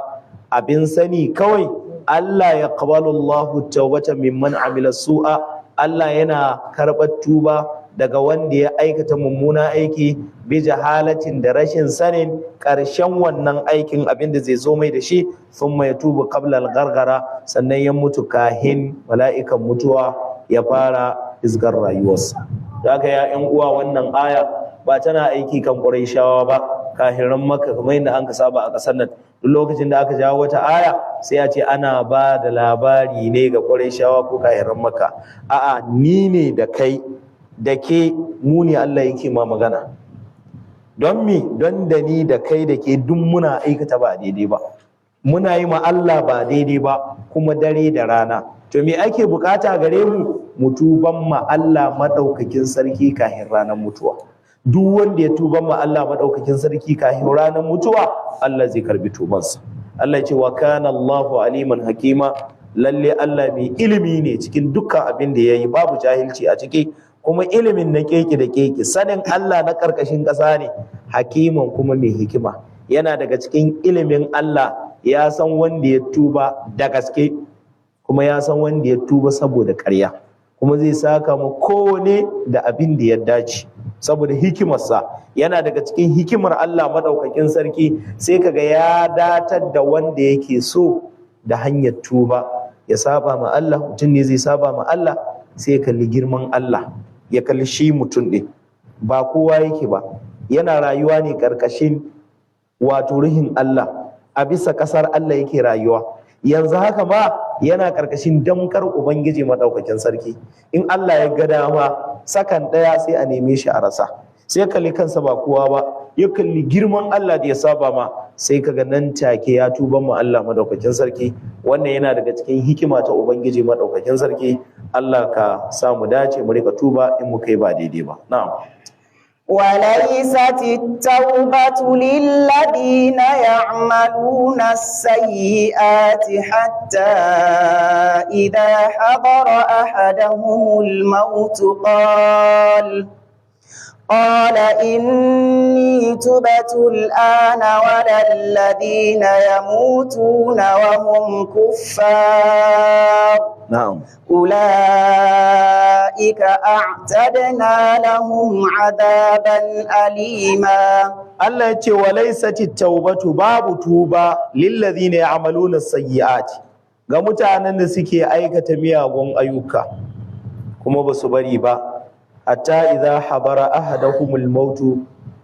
abin sani kawai, Allah ya qabalu Allahu tawbata mimman amila su'a, Allah yana karɓar tuba daga wanda ya aikata mummuna aiki bi jahalatin da rashin sanin ƙarshen wannan aikin abinda zai zo mai da shi, thumma yatubu qabla al-gargara, sannan ya mutu kahin mala'ikan mutuwa ya fara izgar rayuwarsa. Haka ya ƴan uwa, wannan aya ba tana aiki kan Qurayshawa ba, kahiran Makka kamar yadda an ka saba a ƙasar nan. Duk lokacin da aka jawo wata aya sai a ce ana ba da labari ne ga Qurayshawa ko kahiran Makka. A'a, ni ne da kai da ke, mu ne Allah yake ma magana. Don mi? Don da ni da kai da ke duk muna aikata ba daidai ba, muna yi ma Allah ba daidai ba, kuma dare da rana. To me ake bukata gare mu? Mu tuban ma Allah madaukakin sarki kahin ranar mutuwa. Duk wanda ya tuban ma Allah madaukakin sarki kahin ranar mutuwa, Allah zai karbi tubansa. Allah ya ce wa kana Allahu aliman hakima, lalle Allah mai ilimi ne cikin dukkan abin da yayi, babu jahilci a ciki, kuma ilimin na keke da keke, sanin Allah na ƙarƙashin ƙasa ne, hakiman kuma mai hikima. Yana daga cikin ilimin Allah, ya san wanda ya tuba da gaske, kuma ya san wanda ya tuba saboda ƙarya, kuma zai saka mu kowane da abin da ya dace saboda hikimarsa. Yana daga cikin hikimar Allah madaukakin sarki, sai kaga ya datar da wanda yake so da hanyar tuba. Ya saba ma Allah, mutum ne zai saba ma Allah, sai ya kalli girman Allah, ya kalli shi mutum ɗin ba kowa yake ba, yana rayuwa ne ƙarƙashin wato ruhin Allah, a bisa ƙasar Allah yake rayuwa. Yanzu haka ma yana ƙarƙashin damkar Ubangiji maɗaukakin sarki. In Allah ya ga dama sakan ɗaya sai a neme shi a rasa, sai ya kalli kansa ba kowa ba, ya kalli girman Allah da ya saba ma, sai kaga nan take ya tuba mu Allah madaukakin sarki. Wannan yana daga cikin hikima ta ubangiji madaukakin sarki. Allah ka sa mu dace mu rika tuba in mu kai ba daidai ba. Na'am. وليست التوبة للذين يعملون السيئات حتى إذا حضر أحدهم الموت قال إني تبت الآن ولا الذين يموتون وهم كفار نعم أولئك أعتدنا لهم عذابا أليما. Allah ya ce wa laysati taubatu babu tuba lillazina ya'maluna sayyi'ati ga mutanen da suke aikata miyagun ayyuka kuma ba su bari ba hatta idza habara ahadahumul mautu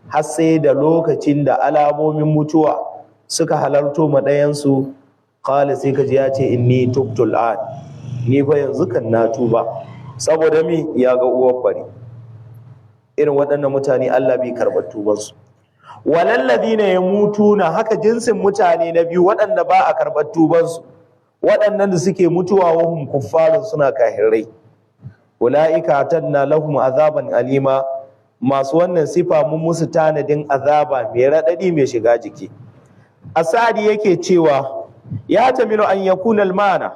har sai da lokacin da alamomin mutuwa suka halarto ma ɗayan su qala sai kaji ya ce inni tubtul an ni fa yanzu kan na tuba saboda mi ya ga uwar bari. Irin waɗannan mutane Allah bai karɓar tubansu. Walal ladina yamutuna haka jinsin mutane na biyu waɗanda ba a karɓar tubansu, waɗannan da suke mutuwa wa hum kuffarun suna kahirai. Ulaika atanna lahum azaban alima, masu wannan sifa mun musu tanadin azaba mai raɗaɗi mai shiga jiki. Asadi yake cewa ya tamilu an yakuna almana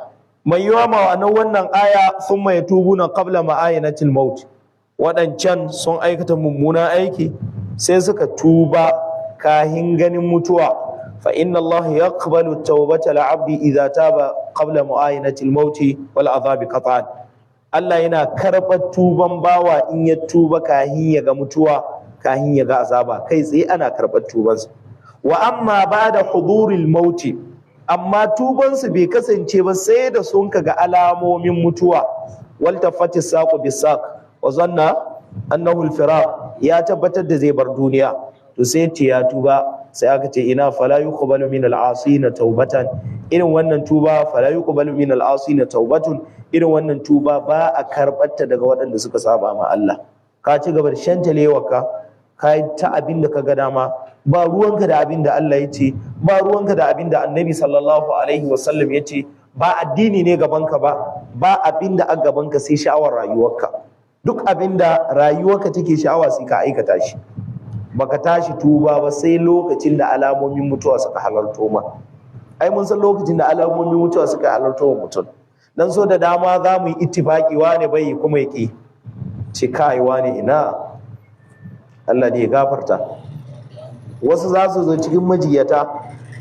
mai yiwa ma'anar wannan aya sun mai tubuna qabla ma'ayinatil maut, waɗancan sun aikata mummunan aiki sai suka tuba kahin ganin mutuwa. Fa inna Allah yaqbalu tawbata al-'abdi idza taba qabla mu'ayinatil maut wal azabi qat'an. Allah yana karɓar tuban bawa in ya tuba kahin ya ga mutuwa, kahin ya ga azaba, kai tsaye ana karɓar tubansa. Wa amma ba'da huduril maut, amma tubansu bai kasance ba sai da sun kaga alamomin mutuwa. Wal tafati saqu bisaq wa zanna annahu al-firaq, ya tabbatar da zai bar duniya, to sai ce ya tuba. Sai aka ce ina fala yuqbalu min al-asina tawbatan, irin wannan tuba fala yuqbalu min al-asina tawbatun, irin wannan tuba ba a karɓarta daga waɗanda suka saba ma Allah. Ka ci gaba da shantalewarka, ka yi ta abin da ka ga dama, ba ruwanka da abin da Allah ya ce, ba ruwanka da abin da Annabi sallallahu alaihi wasallam ya ce, ba addini ne gabanka ba abin da a gabanka sai sha'awar rayuwarka. Duk abin da rayuwarka take sha'awa sai ka aikata shi. Baka tashi tuba ba sai lokacin da alamomin mutuwa suka halarto ma. Ai mun san lokacin da alamomin mutuwa suka halarto wa mutum. Dan so da dama za mu yi ittifaki wane bai kuma ya ƙi. Ce kai wane ina. Allah ne ya gafarta. Wasu za su zo cikin majiyata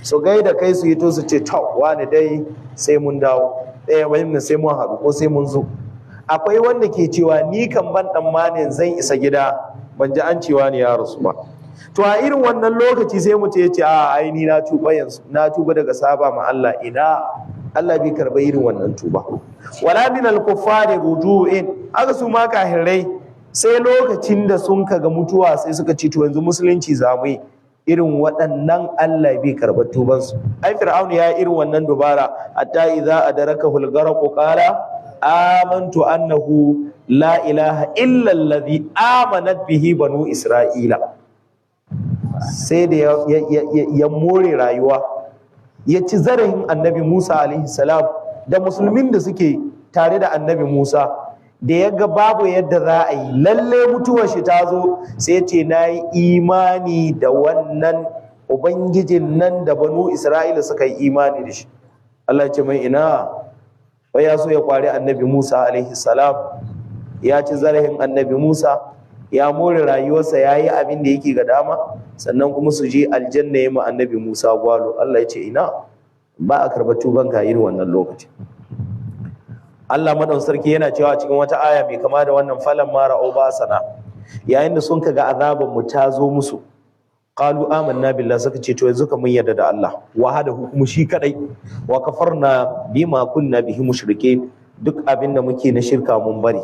su gaida kai su yi to su ce to wane dai sai mun dawo. Ɗaya bayan sai mun haɗu ko sai mun zo. Akwai wanda ke cewa ni kan ban tsammanin zan isa gida ban ji an cewa ne ya rasu ba. To a irin wannan lokaci sai mutum ya ce a ai ni na tuba yanzu, na tuba daga saba ma Allah. Ina Allah bai karba irin wannan tuba. Wala min al-kuffari ruju'in, aka su ma kahirai sai lokacin da sun kaga mutuwa sai suka ce to yanzu musulunci zamu yi. Irin waɗannan Allah bai karba tuban su. Ai Fir'aun ya irin wannan dubara, hatta idza adrakahu al-gharq qala amantu annahu la ilaha illa alladhi amanat bihi banu isra'ila. Sai da ya more rayuwa, ya ci zarafin annabi Musa alaihi salam da musulmin da suke tare da annabi Musa. Da ya ga babu yadda za a yi, lalle mutuwar shi ta zo, sai ce na yi imani da wannan ubangijin nan da banu Isra'ila suka yi imani da shi. Allah ce mai ina, wai ya so ya kwari annabi Musa alaihi salam, ya ci zarafin annabi Musa, ya more rayuwarsa, ya yi abin da yake ga dama, sannan kuma su je aljanna ya ma annabi Musa gwalo. Allah ya ce ina, ba a karɓar tuban ka irin wannan lokaci. Allah madan sarki yana cewa cikin wata aya mai kama da wannan, falan mara au basana, yayin da sun kaga azaban mu ta zo musu, qalu amanna billahi, suka ce to yanzu ka mun yarda da Allah wahdahu, kuma shi kadai, wa kafarna bima kunna bihi mushrikeen, duk abin da muke na shirka mun bari.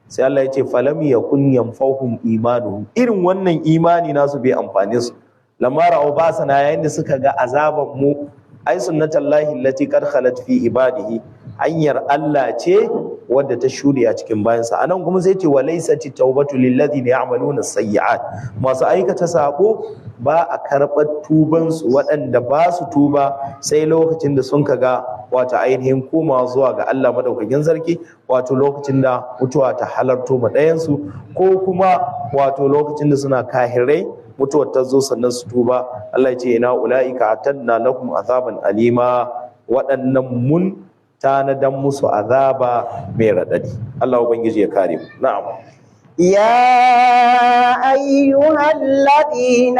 Sai Allah ya ce falam yakun yanfahum imanuhum, irin wannan imani nasu bai amfane su. Lamara au basana, yayin da suka ga azaban mu, ai sunnatullahi allati qad khalat fi ibadihi, hanyar Allah ce wadda ta shuɗe a cikin bayansa. Anan kuma sai ce walaysati tawbatu lil ladina ya'maluna sayyi'at, masu aikata sako ba a karɓar tubansu, waɗanda ba su tuba sai lokacin da sun kaga wato ainihin komawa zuwa ga Allah madaukakin sarki, wato lokacin da mutuwa ta halarto ma ɗayansu, ko kuma wato lokacin da suna kahirai mutuwar ta zo sannan su tuba. Allah ya ce ina ulaika atadna lakum azaban alima, waɗannan mun tanadan musu azaba mai raɗaɗi. Allah ubangiji ya kare mu. Na'am. يا أيها الذين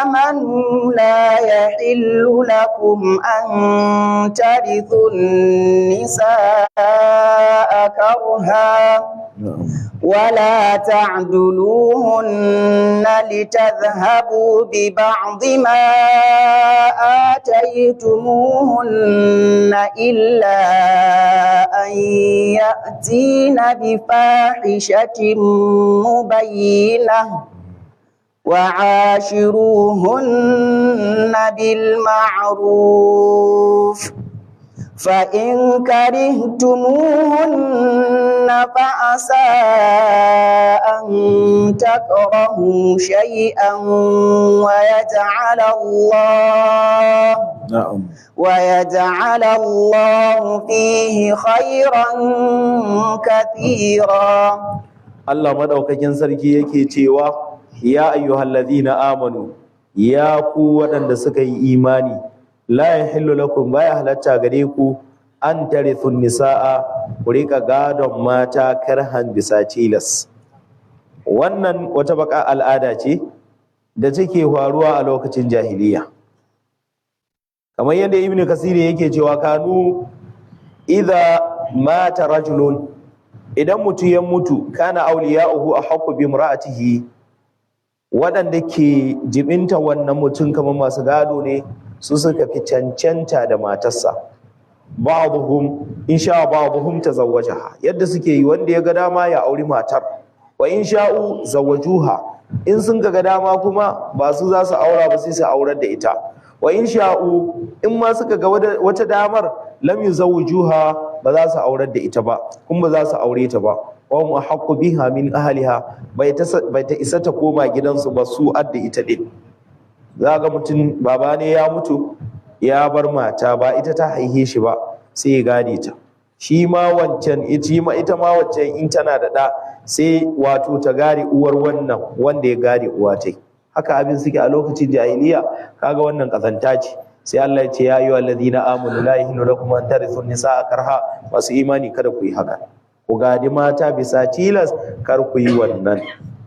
آمنوا لا يحل لكم أن ترثوا النساء كرها ولا تعدلوهن لتذهبوا ببعض ما آتيتموهن إلا أن يأتين بفاحشة مبينة وعاشروهن بالمعروف فإن كرهتموهن فعسى أن تكرهوا شيئا ويجعل الله فيه خيرا كثيرا. Allah madaukakin sarki yake cewa ya ayyuhallazina amanu, ya ku waɗanda suka yi imani, la yahillu lakum, baya halatta gare ku an tarithun nisaa, ku rika gadon mata karhan bisa tilas. Wannan wata baka al'ada ce da take faruwa a lokacin jahiliya, kamar yadda Ibn Kasir yake cewa kanu idza mata rajulun, idan mutum ya mutu, kana auliya'uhu ahaqqu bi imra'atihi, waɗanda ke jibinta wannan mutum kamar masu gado ne, su suka fi cancanta da matarsa. Ba'dhum insha ba'dhum tazawwajaha, yadda suke yi, wanda ya ga dama ya auri matar, wa insha'u zawajuha, in sun ga dama kuma ba su za su aura ba sai su aurar da ita, wa insha'u in ma suka ga wata damar lam yuzawwijuha, ba za su aurar da ita ba, kuma ba za su aure ta ba. Wa mu haqqu biha min ahliha, bai ta isa ta koma gidansu ba, su adda ita din. Za ga mutum baba ne ya mutu ya bar mata, ba ita ta haihe shi ba, sai ya gade ta. Ita ma wancan in tana da ɗa, sai wato ta gare uwar wannan wanda ya gare uwa ta. Haka abin suke a lokacin jahiliya. Kaga wannan kazanta ce. Sai Allah ya ce ya ayyuhal ladina amanu la yahillu lakum an tarithu nisaa karha, masu imani kada ku yi haka, ku gadi mata bisa tilas, kar ku yi wannan.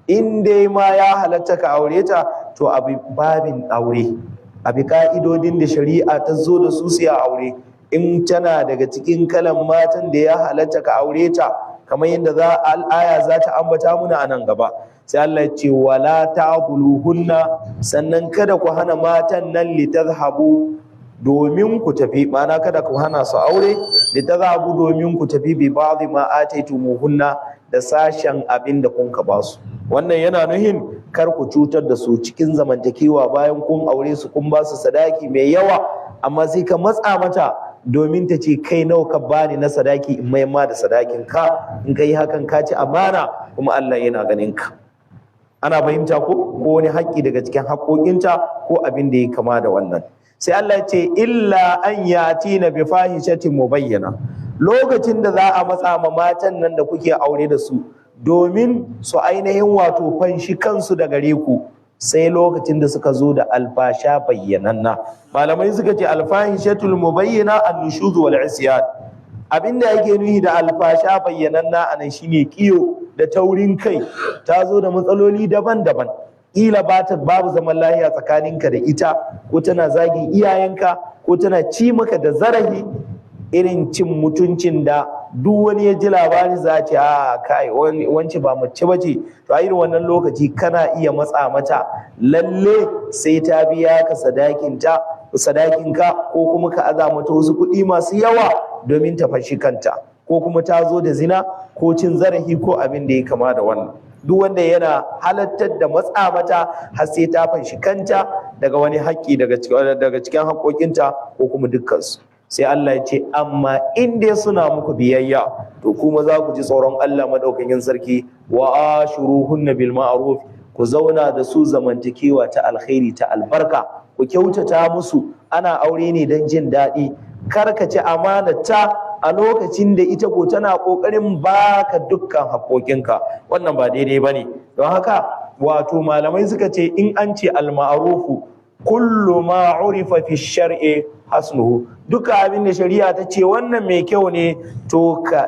In dai ma ya halatta ka aure ta, to abi babin aure, abi ka'idodin da shari'a ta zo da su sai a aure. In tana daga cikin kalan matan da ya halatta ka aure ta, kamar yadda al'aya za ta ambata muna a nan gaba. Sai Allah ya ce wala ta'buluhunna, sannan kada ku hana matan nan litazhabu, domin ku tafi, ma'ana kada ku hana su aure, litazhabu domin ku tafi bi ba'dhi ma ataytumuhunna, da sashen abin da kun ka ba su. Wannan yana nuhin kar ku cutar da su cikin zamantakewa, bayan kun aure su kun ba su sadaki mai yawa, amma sai ka matsa mata domin ta ce kai nawa ka bani na sadaki in mai ma da sadakin ka. In ka yi hakan ka ci amana, kuma Allah yana ganin ka. Ana fahimta ko wani haƙƙi daga cikin haƙƙoƙinta ko abin da ya kama da wannan. Sai Allah ya ce illa an yatina bi fahishatin mubayyana, lokacin da za a matsa ma matan nan da kuke aure da su domin su ainihin wato fanshi kansu da gare ku, sai lokacin da suka zo da alfasha bayyananna. Malamai suka ce alfahishatul mubayyana an-nushuz wal isyan. Abinda yake nuhi da alfasha bayyananna anan shine kiyo da taurin kai. Ta zo da matsaloli daban-daban, kila babu zaman lafiya tsakaninka da ita, ko tana zagin iyayenka, ko tana ci maka da zarafi, irin cin mutuncin da duk wani ya ji labari za a ce a kai wance ba mace bace. To a irin wannan lokaci kana iya matsa mata lalle sai ta biya ka sadakinka, ko kuma ka aza mata wasu kuɗi masu yawa domin ta fashi kanta, ko kuma ta zo da zina ko cin zarafi ko abin da ya kama da wannan. Duk wanda yana halattar da matsa mata har sai ta fanshi kanta daga wani haƙƙi daga cikin haƙƙoƙinta, ko kuma dukkansu. sai Allah ya ce amma in dai suna muku biyayya to kuma za ku ji tsoron Allah madaukakin sarki wa ashuruhunna bil ma'ruf, ku zauna da su zamantakewa ta alkhairi ta albarka, ku kyautata musu. Ana aure ne don jin daɗi, kar ka ci amanata a lokacin da ita ko tana ƙoƙarin baka dukkan haƙoƙinka, wannan ba daidai ba ne. Don haka wato malamai suka ce in an ce al-ma'rufu kullu ma urifa fi shar'i hasnuhu, duka abin da shari'a ta ce wannan mai kyau ne to ka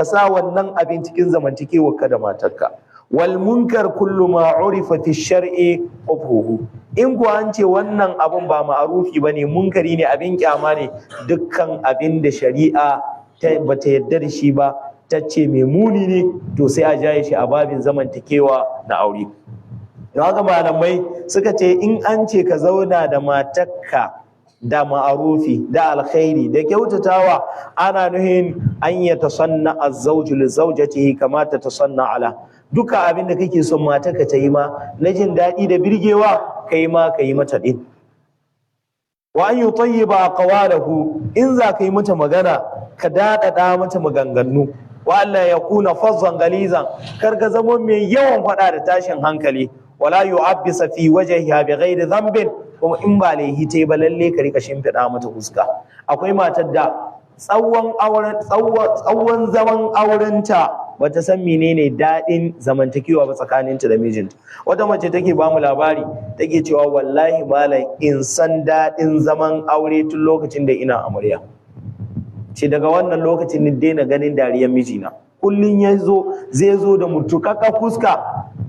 sa wannan abin cikin zamantakewarka da matarka. wal munkar kullu ma urifa fi shar'i qubhuhu, in ko an ce wannan abun ba ma'rufi bane, munkari ne, abin kyama ne, dukkan abin da shari'a bata yarda da shi ba ta ce mai muni ne to sai a jaye shi a babin zamantakewa na aure. Don haka malamai suka ce in an ce ka zauna da matarka da ma'arufi da alkhairi da kyautatawa, ana nuhin an ya tasanna az-zawju li zawjatihi kama ta tasanna ala, duka abin da kake son matarka ta yi ma na jin daɗi da birgewa, kai ma ka yi mata din. Wa an yutayyiba aqwalahu, in za ka yi mata magana ka daɗaɗa mata maganganu. Wa Allah ya kuna fazzan galizan, kar ka zama mai yawan faɗa da tashin hankali. Wala yu'abbisa fi wajhiha bi ghairi dhanbin, kuma in ba laihi ta yi ba lalle ka rika shimfiɗa mata fuska. Akwai matar da tsawon zaman aurenta bata san menene daɗin zamantakewa ba tsakaninta da mijinta. Wata mace take ba mu labari, take cewa wallahi malam in san daɗin zaman aure tun lokacin da ina amarya. Ce daga wannan lokacin ni daina ganin dariyar mijina. Kullun zai zo da mutukaka fuska,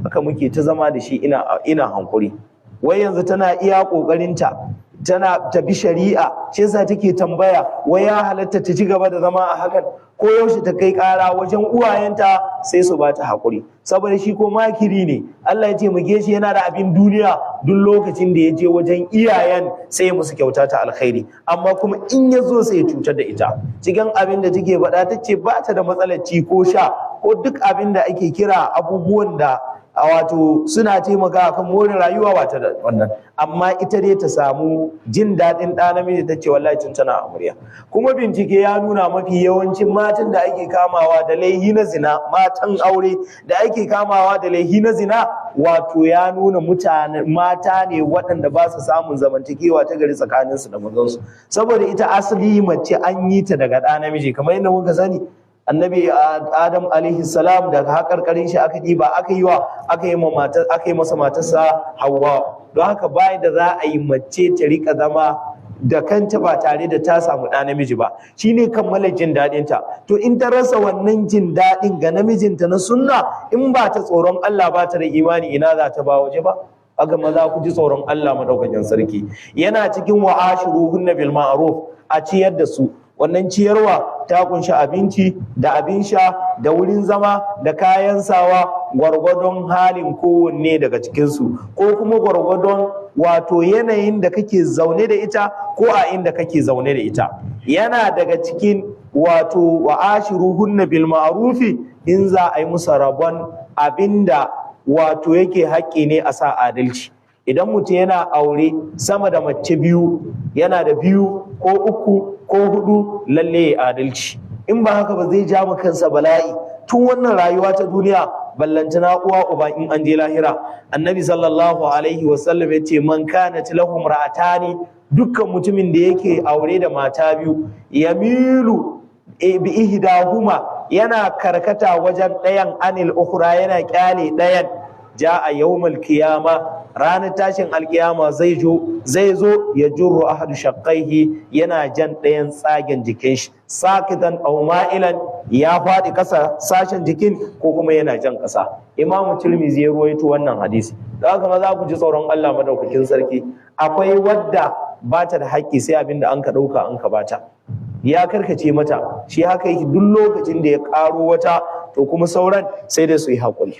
haka muke ta zama da shi ina hankuri. Wai yanzu tana iya kokarinta tana tabi shari'a, shi yasa take tambaya wai ya halatta ta ci gaba da zama a hakan, ko yaushe ta kai kara wajen uwayenta sai su bata hakuri, saboda shi ko makiri ne. Allah ya taimake shi, yana da abin duniya, duk lokacin da ya je wajen iyayen sai ya musu kyauta ta alkhairi, amma kuma in ya zo sai ya cutar da ita. Cikin abin da take faɗa ta ce ba ta da matsalar ci ko sha ko duk abin da ake kira abubuwan da wato suna taimaka kan more rayuwa, ba ta da wannan, amma ita dai ta samu jin daɗin ɗa namiji, ta ce wallahi tun tana amarya. Kuma bincike ya nuna mafi yawancin matan da ake kamawa da laihi na zina, matan aure da ake kamawa da laihi na zina, wato ya nuna mata ne waɗanda ba su samun zamantakewa ta gari tsakaninsu da mazansu, saboda ita asali mace an yi ta daga ɗa namiji. Kamar yadda muka sani, annabi Adam alaihi salam daga haƙarƙarin shi aka ɗiba aka yi masa matarsa Hawwa. Don haka bayan da za a yi mace ta rika zama da kanta ba tare da ta samu ɗa namiji ba, shine kammala jin daɗinta. To in ta rasa wannan jin daɗin ga namijinta na sunna, in ba ta tsoron Allah ba ta da imani, ina za ta ba waje ba? Aga maza ku ji tsoron Allah madaukakin sarki. Yana cikin wa'ashiruhunna bil ma'ruf, a ciyar da su. Wannan ciyarwa ta kunshi abinci da abin sha da wurin zama da kayan sawa, gwargwadon halin kowanne daga cikinsu, ko kuma gwargwadon wato yanayin da kake zaune da ita ko a inda kake zaune da ita. Yana daga cikin wato wa'ashiruhunna bil ma'rufi, in za a yi musu rabon abinda wato yake haƙƙi ne a sa adalci. Idan mutum yana aure sama da mace biyu, yana da biyu ko uku ko hudu, lalle ya adalci. In ba haka ba zai ja ma kansa bala'i tun wannan rayuwa ta duniya, ballantana uwa uba in an je lahira. Annabi sallallahu alaihi wasallam ya ce man kanat lahum ra'atani, dukkan mutumin da yake aure da mata biyu, yamilu bi ihdahuma, yana karkata wajen ɗayan anil ukhra, yana kyale ɗayan, ja'a yawmal qiyama, ranar tashin alkiyama zai zo ya jurru ahadu shaqqaihi, yana jan ɗayan tsagen jikin shi, sakitan aw ma'ilan, ya faɗi ƙasa sashen jikin ko kuma yana jan ƙasa. Imam Tirmidhi ya ruwaito wannan hadisi. Da haka maza ku ji tsoron Allah madaukakin sarki. Akwai wadda ba ta da haƙƙi sai abin da an ka ɗauka an ka bata, ya karkace mata, shi haka yake duk lokacin da ya ƙaro wata, to kuma sauran sai dai su yi haƙuri.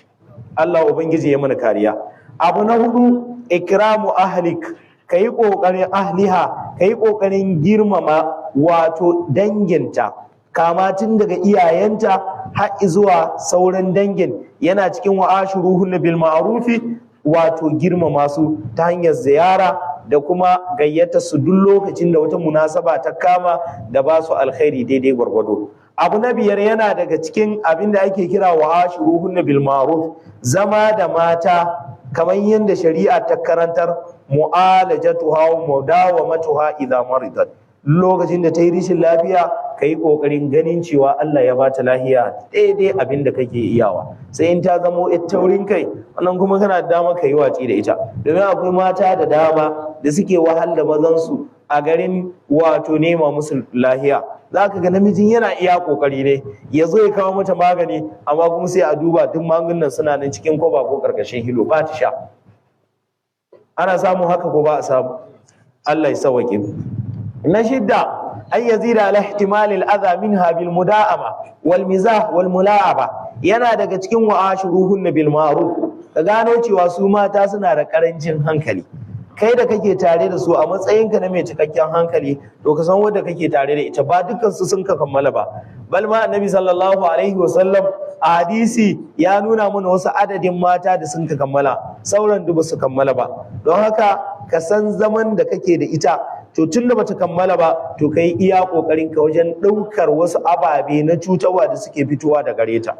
Allah ubangiji ya mana kariya. Abu na hudu, ikramu ahlik, kayi kokarin ahliha, kayi kokarin girmama wato danginta, kama tun daga iyayenta har zuwa sauran dangin. Yana cikin wa'ashuruhunna bil ma'rufi, wato girmama su ta hanyar ziyara da kuma gayyata su duk lokacin da wata munasaba ta kama da ba su alkhairi daidai gwargwado. Abu na biyar yana daga cikin abin da ake kira wa ashiruhunna bil ma'ruf, zama da mata kamar yadda shari'a ta karantar, mu'alajatuha wa mudawamatuha idza maridat. Lokacin da ta yi rishin lafiya ka yi ƙoƙarin ganin cewa Allah ya bata lahiya daidai abin da kake iyawa. Sai in ta zamo taurin kai, wannan kuma kana da dama ka yi watsi da ita, domin akwai mata da dama da suke wahal da mazansu a garin wato nema musu lahiya. Za ka ga namijin yana iya ƙoƙari ne ya zo ya kawo mata magani, amma kuma sai a duba duk magungunan suna nan cikin kwaba ko ƙarƙashin hilo ba ta sha. Ana samun haka ko ba a samu? Allah ya sauwaƙe. Na shidda, an yazida ala ihtimali al-adha minha bil muda'ama wal mizah wal mula'aba. Yana daga cikin wa'ashuruhunna bil ma'ruf, ka gano cewa su mata suna da karancin hankali. Kai da kake tare da su a matsayinka na mai cikakken hankali, to ka san wanda kake tare da ita ba dukkan su sun ka kammala ba. Bal ma annabi sallallahu alaihi wasallam a hadisi ya nuna mana wasu adadin mata da sun ka kammala, sauran duk ba su kammala ba. Don haka ka san zaman da kake da ita, to tun da bata kammala ba, to kai iya kokarin ka wajen daukar wasu ababe na cutarwa da suke fitowa da gare ta.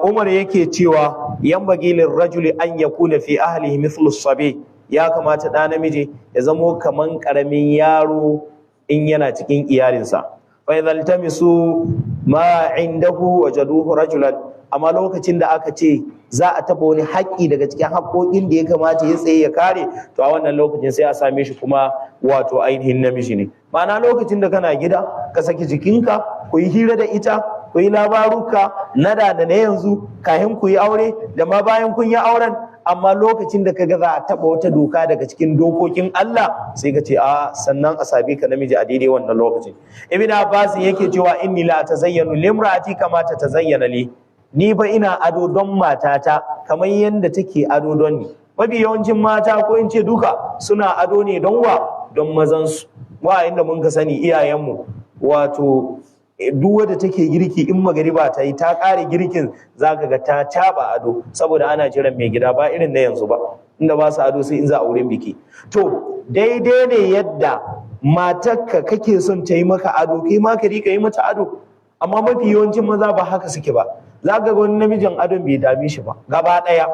Umar yake cewa yan bagilin rajuli an yakuna fi ahlihi mithlu sabi, ya kamata da namiji ya zamo kaman karamin yaro in yana cikin iyalinsa. Fa idhal tamisu ma indahu wajaduhu rajulan, amma lokacin da aka ce za a taba wani haƙƙi daga cikin haƙƙoƙin da ya kamata ya tsaye ya kare, to a wannan lokacin sai a same shi kuma wato ainihin namiji ne. Ma'ana lokacin da kana gida ka saki jikinka, ku yi hira da ita, ku yi labaruka na da na yanzu kafin ku yi aure da ma bayan kun yi auren. Amma lokacin da kaga za a taba wata doka daga cikin dokokin Allah, sai ka ce a sannan a sabe ka namiji a daidai wannan lokacin. Ibn Abbas yake cewa inni la tazayyanu limra'ati kama tazayyana li, ni fa ina ado don matata kamar yadda take ado don ni. Mafi yawancin mata ko in ce duka suna ado ne don wa? Don mazansu. Wa inda mun ka sani iyayenmu, wato duk wadda take girki in magariba ta yi ta ƙare girkin, za ka ga ta caba ado saboda ana jiran mai gida, ba irin na yanzu ba inda ba su ado sai in za a wurin biki. To daidai ne yadda matarka kake son ta yi maka ado, kai ma ka rika yi mata ado. Amma mafi yawancin maza ba haka suke ba. Za ka ga wani namijin adon bai dame shi ba gaba ɗaya.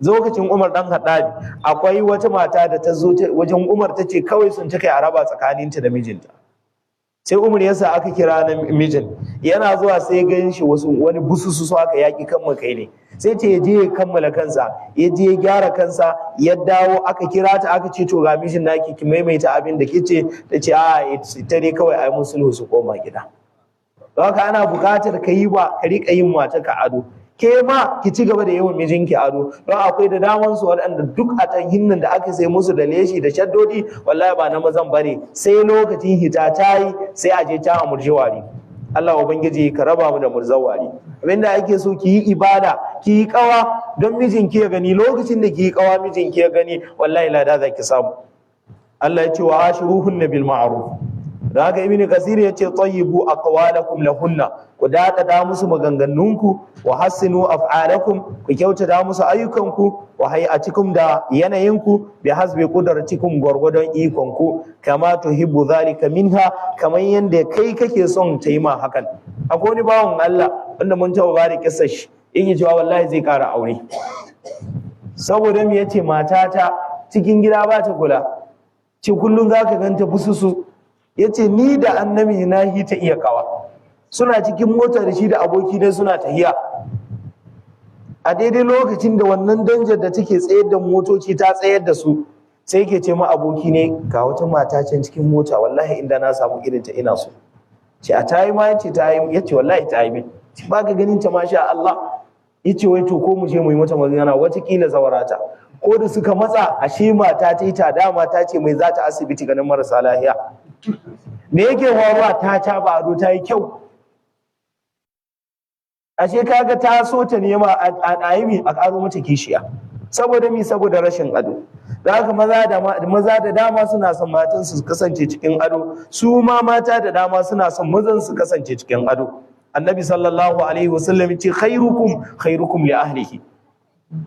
Lokacin Umar dan Khattabi akwai wata mata da ta zo wajen Umar ta ce kawai sun take a raba tsakaninta da mijinta. Sai Umar yasa aka kira na mijin, yana zuwa sai gan shi wani bususu su aka yaki kan kai ne, sai ce ya je ya kammala kansa, ya je ya gyara kansa, ya dawo aka kira ta aka ce to ga mijin naki ki maimaita abin da kice, ta ce a ita dai kawai ai musulhu su koma gida. Don haka ana buƙatar ka yi ba ka rika yin mata ka ado, ke ma ki ci gaba da yawan mijinki ado. Don akwai da daman su waɗanda duk a tanhinnan da aka sai musu da leshi da shaddodi, wallahi ba na mazan bane, sai lokacin hita ta yi sai a je ta a murjewari. Allah ubangiji ka raba mu da murzawari. Abinda ake so ki yi ibada, ki yi kawa don mijinki ya gani. Lokacin da ki yi kawa mijinki ya gani, wallahi lada za ki samu. Allah ya ce wa ashiruhunna bil ma'ruf. Da haka Ibn Kasir ya ce tayyibu aqwalakum lahunna, ku daɗaɗa musu maganganunku, wa hassinu af'alakum, ku kyautata musu ayyukanku, wa hay'atikum da yanayinku, bi hasbi qudratikum gwargwadon ikonku, kama tuhibbu zalika minha, kamar yanda kai kake son ta yi ma hakan. Akwai wani bawan Allah wanda mun taɓa bada kissar shi, yake cewa wallahi zai ƙara aure saboda me yace matata cikin gida ba ta kula, ce kullum zaka ganta bususu. Yace ni da annabi na yi ta iya kawa, suna cikin mota da shi da aboki ne suna tahiya, a daidai lokacin da wannan danjar da take tsayar da motoci ta tsayar da su, sai ke ce ma aboki ne ga wata mata can cikin mota, wallahi inda na samu irin ta ina so. Ce a tayi ma yace tayi, yace wallahi tayi min. Ba ka ganin ta masha Allah. Yace wai to ko mu je mu yi mata magana, wata kila zawarata. Ko da suka matsa, ashe mata ta yi ta dama ta ce mai za ta asibiti ganin marasa lahiya. Me yake faruwa? Ta caba ado ta yi kyau. Ashe kaga ta so ta nema a ɗayimi a ƙaro mata kishiya. Saboda mi? Saboda rashin ado. Da haka maza da dama suna son matan su kasance cikin ado, su ma mata da dama suna son mazan su kasance cikin ado. Annabi sallallahu alaihi wasallam ce khairukum khairukum li ahlihi.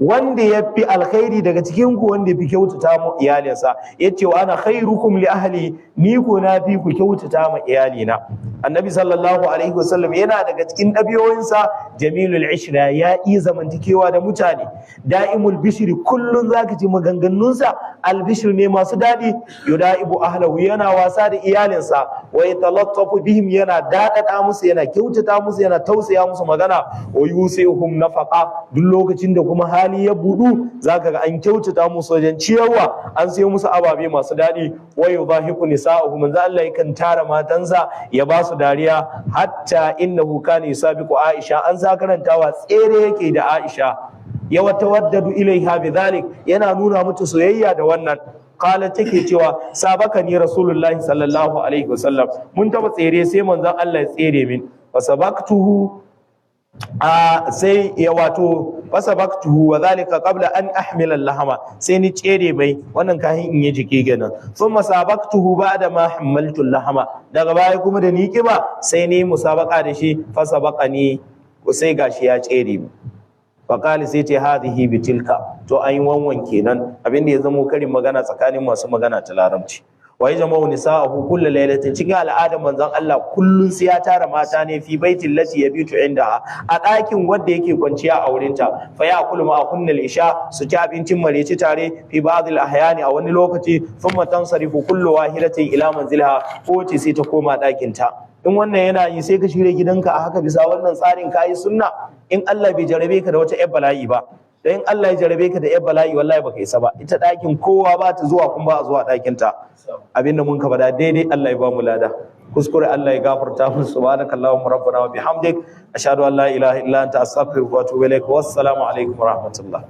wanda ya fi alkhairi daga cikin ku wanda ya fi kyautata mu iyalinsa yace wa ana khairukum li ahli, ni ko na fi ku kyautata ma iyalina. Annabi sallallahu alaihi wasallam yana daga cikin ɗabi'o'insa jamilul ishra, ya yi zamantakewa da mutane, da'imul bishri, kullun zaka ji maganganunsa albishir ne masu daɗi, yudaibu ahlahu, yana wasa da iyalinsa, wa yatalattafu bihim, yana daɗaɗa musu, yana kyautata musu, yana tausaya musu magana, wa yusihum nafaqa, duk lokacin da kuma hali ya budu zaka ga an kyautata musu wajen ciyarwa, an sayo musu ababe masu daɗi, wa yudahiku nisa'uhum, manzo Allah yakan tara matansa ya ba su dariya, hatta innahu kana yusabiqu Aisha, an sa karantawa tsere yake da Aisha, ya watawaddadu ilaiha bidhalik, yana nuna mata soyayya da wannan. Kala take cewa sabakani rasulullahi sallallahu alaihi wasallam, mun taba tsere sai manzon Allah ya tsere min, fasabaktuhu sai ya wato fasabaktuhu wa zalika qabla an ahmila lahama, sai ni tsere mai wannan kayan in yi jiki kenan. Thumma sabaktuhu ba'da ma hamaltu lahama, daga baya kuma da ni kiba sai ni musabaka da shi, fasabaqani sai gashi ya tsere mu. Faƙali sai ce hadhihi bitilka, to an yi wanwan kenan, abinda ya zamo karin magana tsakanin masu magana ta larabci. Wa yajma'u nisa'ahu kullu laylatin, cikin al'adar manzon Allah kullun sai ya tara mata ne fi baitil lati yabitu inda, a ɗakin wanda yake kwanciya a wurin ta, fa ya'kulu ma'ahunnal isha, su ci abincin mareci tare, fi ba'dil ahyani, a wani lokaci, thumma tansarifu kullu wahidatin ila manzilha, ko ce sai ta koma ɗakin ta. In wannan yana yi sai ka shirya gidanka a haka bisa wannan tsarin kayi sunna, in Allah bai jarabe ka da wata yar bala'i ba. Dan in Allah ya jarabe ka da yar bala'i wallahi baka isa ba, ita ɗakin kowa ba ta zuwa kuma ba a zuwa ɗakin ta. Abinda mun ka bada daidai Allah ya ba mu lada, kuskure Allah ya gafarta mu. Subhanakallahumma rabbana wa bihamdik, ashhadu an la ilaha illa anta astaghfiruka wa atubu ilaik. Wassalamu alaikum wa rahmatullah.